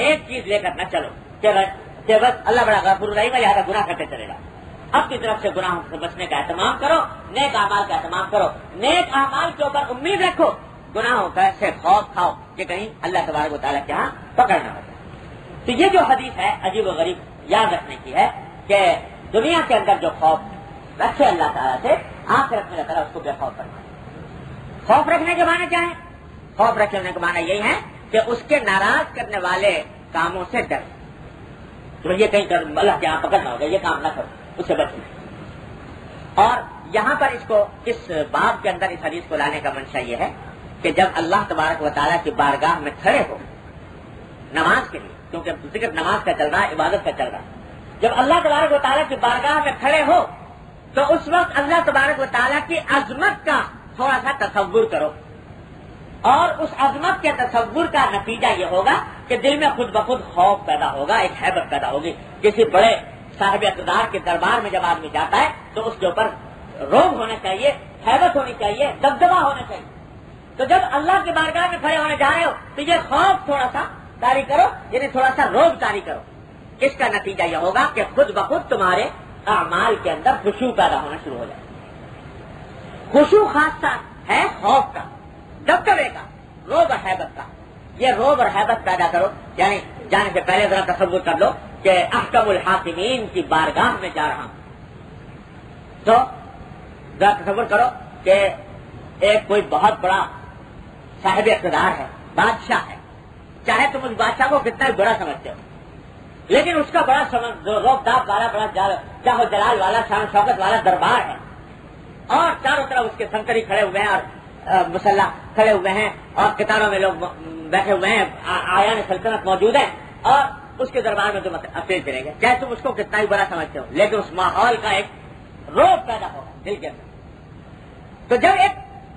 ایک چیز لے کر نہ چلو کہ بس اللہ بڑا غفور رحیم ہے لہٰذا گناہ کرتے چلے گا. اپنی طرف سے گناہوں سے بچنے کا اہتمام کرو، نیک اعمال کا اہتمام کرو، نیک اعمال کے اوپر امید رکھو، گناہوں کا سے خوف کھاؤ کہ کہیں اللہ تبارک و تعالیٰ کے ہاں پکڑ نہ ہو جائے. تو یہ جو حدیث ہے عجیب و غریب یاد رکھنے کی ہے کہ دنیا کے اندر جو خوف رکھے اللہ تعالیٰ سے، آخرت میں اللہ تعالیٰ اس کو بے خوف فرمائے. خوف رکھنے کے معنی کیا ہے؟ خوف رکھنے کے معنی یہی ہے کہ اس کے ناراض کرنے والے کاموں سے ڈر، تو یہ کہیں کر اللہ کے یہاں پکڑ نہ ہو جائے، یہ کام نہ کرو، اس سے بچنا. اور یہاں پر اس باب کے اندر اس حدیث کو لانے کا منشا یہ ہے کہ جب اللہ تبارک و تعالیٰ کی بارگاہ میں کھڑے ہو نماز کے لیے، کیونکہ ذکر نماز کا چل رہا ہے، عبادت کا چل رہا ہے، جب اللہ تبارک و تعالیٰ کی بارگاہ میں کھڑے ہو تو اس وقت اللہ تبارک و تعالیٰ کی عظمت کا تھوڑا سا تصور کرو، اور اس عظمت کے تصور کا نتیجہ یہ ہوگا کہ دل میں خود بخود خوف پیدا ہوگا، ایک ہیبت پیدا ہوگی. کسی بڑے صاحب اقتدار کے دربار میں جب آدمی جاتا ہے تو اس کے اوپر روب ہونا چاہیے، ہیبت ہونی چاہیے، دبدبا ہونا چاہیے. تو جب اللہ کی بارگاہ میں کھڑے ہونے جا رہے ہو تو یہ خوف تھوڑا سا طاری کرو، یعنی تھوڑا سا روب طاری کرو. اس کا نتیجہ یہ ہوگا کہ خود بخود تمہارے اعمال کے اندر خشوع پیدا ہونا شروع ہو جائے. خشوع خاصہ ہے خوف کا، دبدبے کا، روب اور حیبت کا. یہ روب اور حیبت پیدا کرو، یعنی جانے سے پہلے ذرا تصور کر لو کہ احکم الحاکمین کی بارگاہ میں جا رہا ہوں. تو ذرا تصور کرو کہ ایک کوئی بہت بڑا صاحب اقتدار ہے، بادشاہ ہے، چاہے تم اس بادشاہ کو کتنا بڑا سمجھتے ہو، لیکن اس کا بڑا روب داب والا، بڑا چاہو جلال والا، شان شوکت والا دربار ہے، اور چاروں طرف اس کے سنکری کھڑے ہوئے ہیں اور مسلح کھڑے ہوئے ہیں، اور قطاروں میں لوگ بیٹھے ہوئے ہیں، آیان سلطنت موجود ہے، اور اس کے دربار میں تم اپیل کریں گے، چاہے تم اس کو کتنا ہی بڑا سمجھتے ہو، لیکن اس ماحول کا ایک روب پیدا ہوگا دل کے اندر. تو جب ایک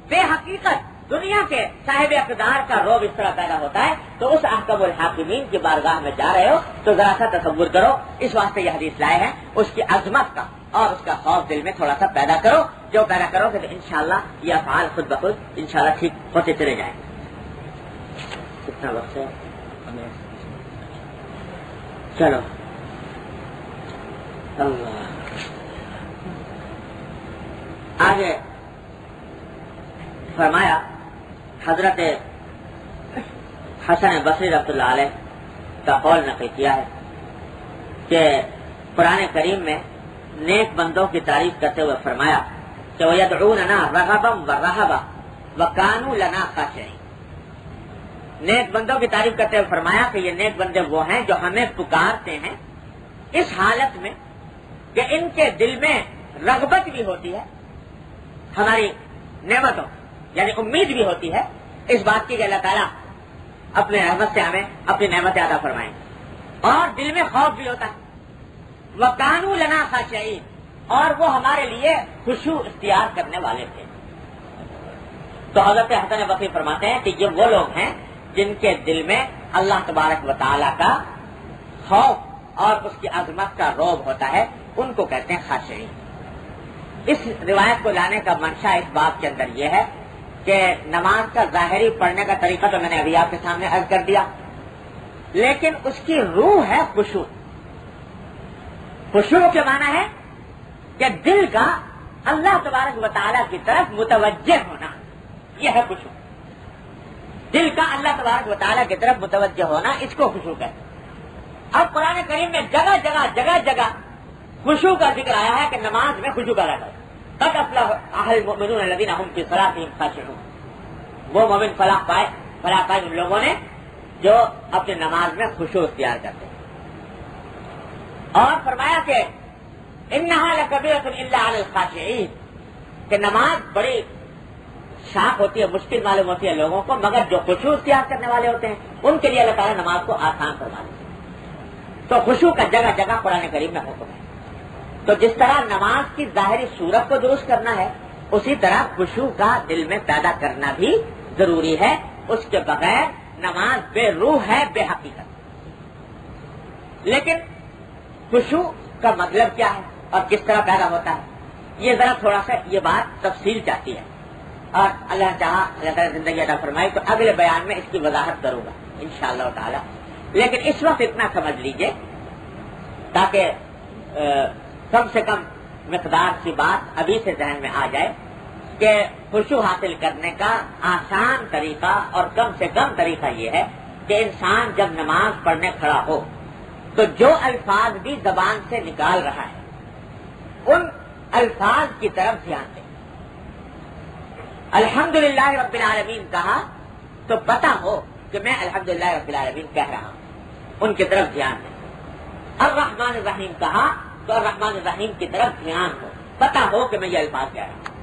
بے حقیقت دنیا کے صاحب اقتدار کا روب اس طرح پیدا ہوتا ہے تو اس احکم الحاکمین کی بارگاہ میں جا رہے ہو تو ذرا سا تصور کرو. اس واسطے یہ حدیث لائے ہیں، اس کی عظمت کا اور اس کا خوف دل میں تھوڑا سا پیدا کرو. جو پیدا کرو کہ انشاءاللہ یہ افعال خود بخود انشاءاللہ ٹھیک ہوتے چلے جائیں. کتنا وقت ہے؟ چلو اللہ آگے فرمایا. حضرت حسن بصری رحمۃ اللہ علیہ کا قول نقل کیا ہے کہ قرآن کریم میں نیک بندوں کی تعریف کرتے ہوئے فرمایا کہ وَيَدْعُونَنَا رَغَبًا وَرَهَبًا وَكَانُوا لَنَا خَاشِعِينَ. نیک بندوں کی تعریف کرتے ہوئے فرمایا کہ یہ نیک بندے وہ ہیں جو ہمیں پکارتے ہیں اس حالت میں کہ ان کے دل میں رغبت بھی ہوتی ہے ہماری نعمتوں، یعنی امید بھی ہوتی ہے اس بات کی کہ اللہ تعالیٰ اپنے رحمت سے ہمیں اپنی نعمت عطا فرمائیں، اور دل میں خوف بھی ہوتا ہے. وَكَانُوا لَنَا خَاشِعِينَ، اور وہ ہمارے لیے خشوع اختیار کرنے والے تھے. تو حضرت حسن بصری فرماتے ہیں کہ یہ وہ لوگ ہیں جن کے دل میں اللہ تبارک و تعالیٰ کا خوف اور اس کی عظمت کا روب ہوتا ہے، ان کو کہتے ہیں خاشعین. اس روایت کو لانے کا منشا اس بات کے اندر یہ ہے کہ نماز کا ظاہری پڑھنے کا طریقہ تو میں نے ابھی آپ کے سامنے عرض کر دیا، لیکن اس کی روح ہے خشوع. خشوع کے معنی ہے کہ دل کا اللہ تبارک و تعالیٰ کی طرف متوجہ ہونا، یہ ہے خشوع. دل کا اللہ تبارک و تعالیٰ کی طرف متوجہ ہونا، اس کو خشوع کہتے ہیں. اب قرآن کریم میں جگہ جگہ خشوع کا ذکر آیا ہے کہ نماز میں خشوع کا رہتا ہے. قد افلح المؤمنون الذین هم فی صلاتهم خاشعون. وہ مومن فلاح پائے ان لوگوں نے جو اپنی نماز میں خشوع اختیار کرتے ہیں. اور فرمایا کہ انہا لکبیرۃ الا علی الخاشعین، کہ نماز بڑی شاق ہوتی ہے، مشکل معلوم ہوتی ہے لوگوں کو، مگر جو خشوع اختیار کرنے والے ہوتے ہیں ان کے لیے اللہ تعالیٰ نماز کو آسان فرما دیتے ہیں۔ تو خشوع کا جگہ جگہ قرآن کریم میں حکم ہے۔ تو جس طرح نماز کی ظاہری صورت کو درست کرنا ہے، اسی طرح خشوع کا دل میں پیدا کرنا بھی ضروری ہے۔ اس کے بغیر نماز بے روح ہے، بے حقیقت۔ لیکن خشوع کا مطلب کیا ہے اور کس طرح پیدا ہوتا ہے، یہ ذرا تھوڑا سا یہ بات تفصیل چاہتی ہے، اور اللہ چاہا اللہ تعالیٰ زندگی عطا فرمائے تو اگلے بیان میں اس کی وضاحت کروں گا انشاءاللہ تعالی۔ لیکن اس وقت اتنا سمجھ لیجئے تاکہ کم سے کم مقدار کی بات ابھی سے ذہن میں آ جائے کہ خشوع حاصل کرنے کا آسان طریقہ اور کم سے کم طریقہ یہ ہے کہ انسان جب نماز پڑھنے کھڑا ہو تو جو الفاظ بھی زبان سے نکال رہا ہے ان الفاظ کی طرف دھیان دیں۔ الحمدللہ رب العالمین کہا تو پتہ ہو کہ میں الحمدللہ رب العالمین کہہ رہا ہوں، ان کی طرف دھیان دیں۔ الرحمن الرحیم کہا تو الرحمن الرحیم کی طرف دھیان ہو، پتہ ہو کہ میں یہ الفاظ کہہ رہا ہوں۔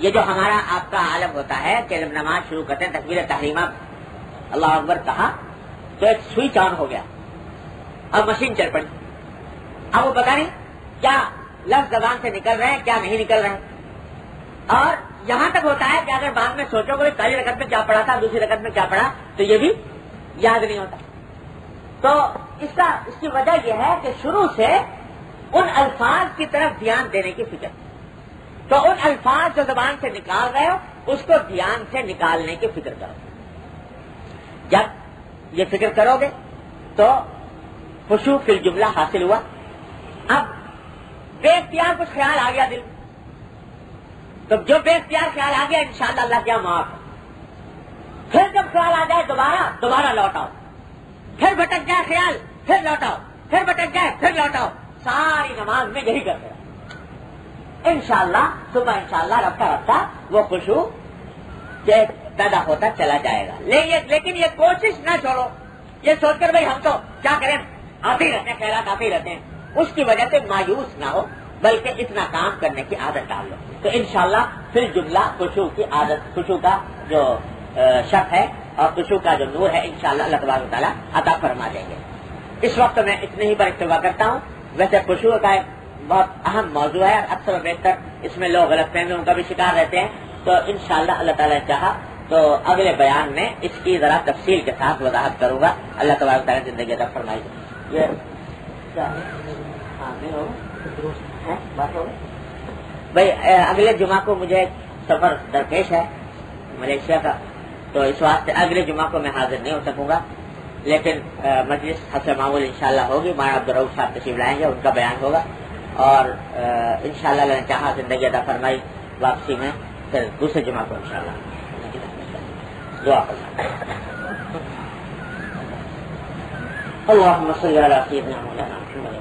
یہ جو ہمارا آپ کا عالم ہوتا ہے کہ جب نماز شروع کرتے ہیں تکبیر تحریمہ اللہ اکبر کہا تو ایک سوئچ آن ہو گیا، اب مشین چل پڑی، اب وہ پتہ نہیں کیا لفظ زبان سے نکل رہے ہیں کیا نہیں نکل رہے ہیں، اور یہاں تک ہوتا ہے کہ اگر بعد میں سوچو کہ پہلی رکعت میں کیا پڑھا تھا دوسری رکعت میں کیا پڑھا تو یہ بھی یاد نہیں ہوتا۔ تو اس کی وجہ یہ ہے کہ شروع سے ان الفاظ کی طرف دھیان دینے کی فکر، تو ان الفاظ جو زبان سے نکال رہے ہو اس کو دھیان سے نکالنے کی فکر کرو۔ جب یہ فکر کرو گے تو خشوع فی الجملہ حاصل ہوا۔ اب بے اختیار کچھ خیال آ گیا دل میں، تو جو بے اختیار خیال آ گیا انشاءاللہ اللہ کیا معاف ہے۔ پھر جب خیال آ جائے دوبارہ لوٹاؤ، پھر بھٹک جائے خیال پھر لوٹاؤ، پھر بھٹک جائے پھر لوٹاؤ، ساری نماز میں یہی کرتے رہو۔ انشاءاللہ صبح انشاءاللہ رفتہ رفتہ وہ خشوع پیدا ہوتا چلا جائے گا۔ لیکن یہ کوشش نہ چھوڑو یہ سوچ کر بھائی ہم تو کیا کریں آتے ہی رہتے ہیں، خیرات آتے ہی رہتے ہیں، اس کی وجہ سے مایوس نہ ہو بلکہ اتنا کام کرنے کی عادت ڈال لو تو انشاءاللہ پھر جملہ خشوع کی عادت، خشوع کا جو شک ہے اور خشوع کا جو نور ہے انشاءاللہ اللہ تبارک و تعالیٰ عطا فرما دیں گے۔ اس وقت میں اتنے ہی پر اکتفا کرتا ہوں۔ ویسے خشوع کا ایک بہت اہم موضوع ہے، اکثر و بیشتر اس میں لوگ غلط فہمیوں کا بھی شکار رہتے ہیں، تو انشاءاللہ اللہ تعالیٰ نے چاہا تو اگلے بیان میں اس کی ذرا تفصیل کے ساتھ وضاحت کروں گا۔ اللہ تبارک و تعالیٰ زندگی عطا فرمائے۔ یہ بات ہو بھائی اگلے جمعہ کو مجھے سفر درپیش ہے ملیشیا کا، تو اس واسطے اگلے جمعہ کو میں حاضر نہیں ہو سکوں گا، لیکن مجلس حسب معمول انشاءاللہ ہوگی، مولانا عبدالرؤف صاحب تشریف لائیں گے، ان کا بیان ہوگا، اور انشاءاللہ اللہ نے چاہا زندگی عطا فرمائی واپسی میں پھر دوسرے جمعہ کو انشاءاللہ دعا کرنا۔ اللهم صل على سيدنا مولانا محمد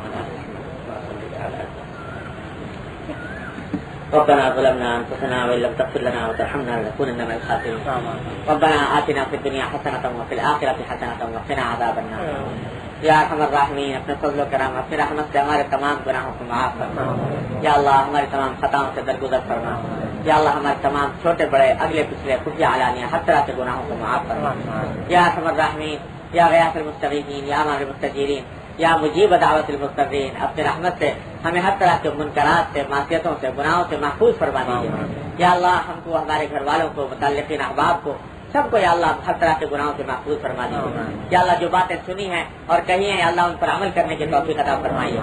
ربنا ظلمنا انفسنا وان لم تغفر لنا وترحمنا لنكونن من الخاسرين ربنا آتنا في الدنيا حسنة وفي الآخرة حسنة وقنا عذاب النار یا ارحم الراحمین اپنے فضل و کرم اپنی رحمت سے ہمارے تمام گناہوں کو معاف فرما، یا اللہ ہماری تمام خطاؤں سے درگزر فرما، یا اللہ ہمارے تمام چھوٹے بڑے اگلے پچھلے خفیہ علانیہ ہر طرح کے گناہوں کو معاف فرما، یا ارحم الراحمین یا غیاث المستغیثین یا امام المستجیرین یا مجیب دعوت المضطرین، اپنی رحمت سے ہمیں ہر طرح کے منکرات سے، معصیتوں سے، گناہوں سے محفوظ فرما دیجیے، یا اللہ ہم کو، ہمارے گھر والوں کو، متعلقین احباب کو، سب کو یا اللہ ہر طرح کے گناہوں سے محفوظ فرما دیجیے، یا اللہ جو باتیں سنی ہیں اور کہی ہیں یا اللہ ان پر عمل کرنے کی توفیق عطا فرمائیے،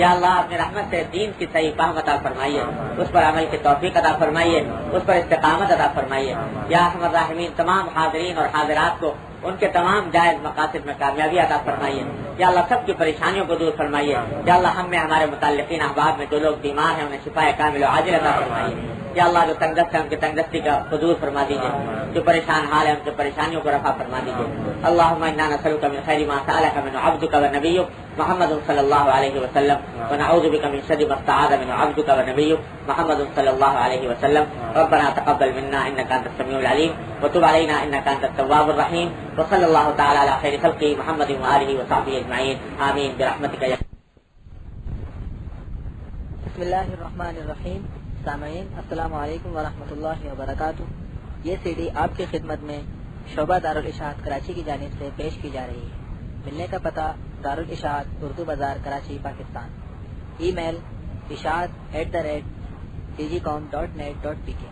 یا اللہ اپنی رحمت سے دین کی صحیح فہم عطا فرمائیے، اس پر عمل کی توفیق عطا فرمائیے، اس پر استقامت عطا فرمائیے، یا ارحم الراحمین تمام حاضرین اور حاضرات کو ان کے تمام جائز مقاصد میں کامیابی عطا فرمائیے، یا اللہ سب کی پریشانیوں کو دور فرمائیے، یا اللہ ہم میں ہمارے متعلقین احباب میں جو لوگ بیمار ہیں انہیں شفا کامل و عاجل عطا فرمائیے، یا اللہ جو تنگست ہے ان کی تنگستی کا دور فرما دیجیے، جو پریشان حال ہے ان کی پریشانیوں کو رفع فرما دیجیے۔ اللهم انا نسألك من خير ما سألك منه عبدك ونبيك محمد صلى الله عليه وسلم ونعوذ بك من شر ما استعاذ منه عبدك ونبيك محمد صلى الله عليه وسلم ربنا تقبل منا انك انت السميع العليم وتب علينا انك انت التواب الرحيم وصلى الله تعالى على خير خلقه محمد وآله وصحبه اجمعين آمين برحمتك يا بسم الله الرحمن الرحيم سامعین السلام علیکم ورحمۃ اللہ وبرکاتہ. یہ سی ڈی آپ کی خدمت میں شعبہ دارالاشاعت کراچی کی جانب سے پیش کی جا رہی ہے. ملنے کا پتہ دارالاشاعت اردو بازار کراچی پاکستان. ای میل اشاعت@cgcom.net.pk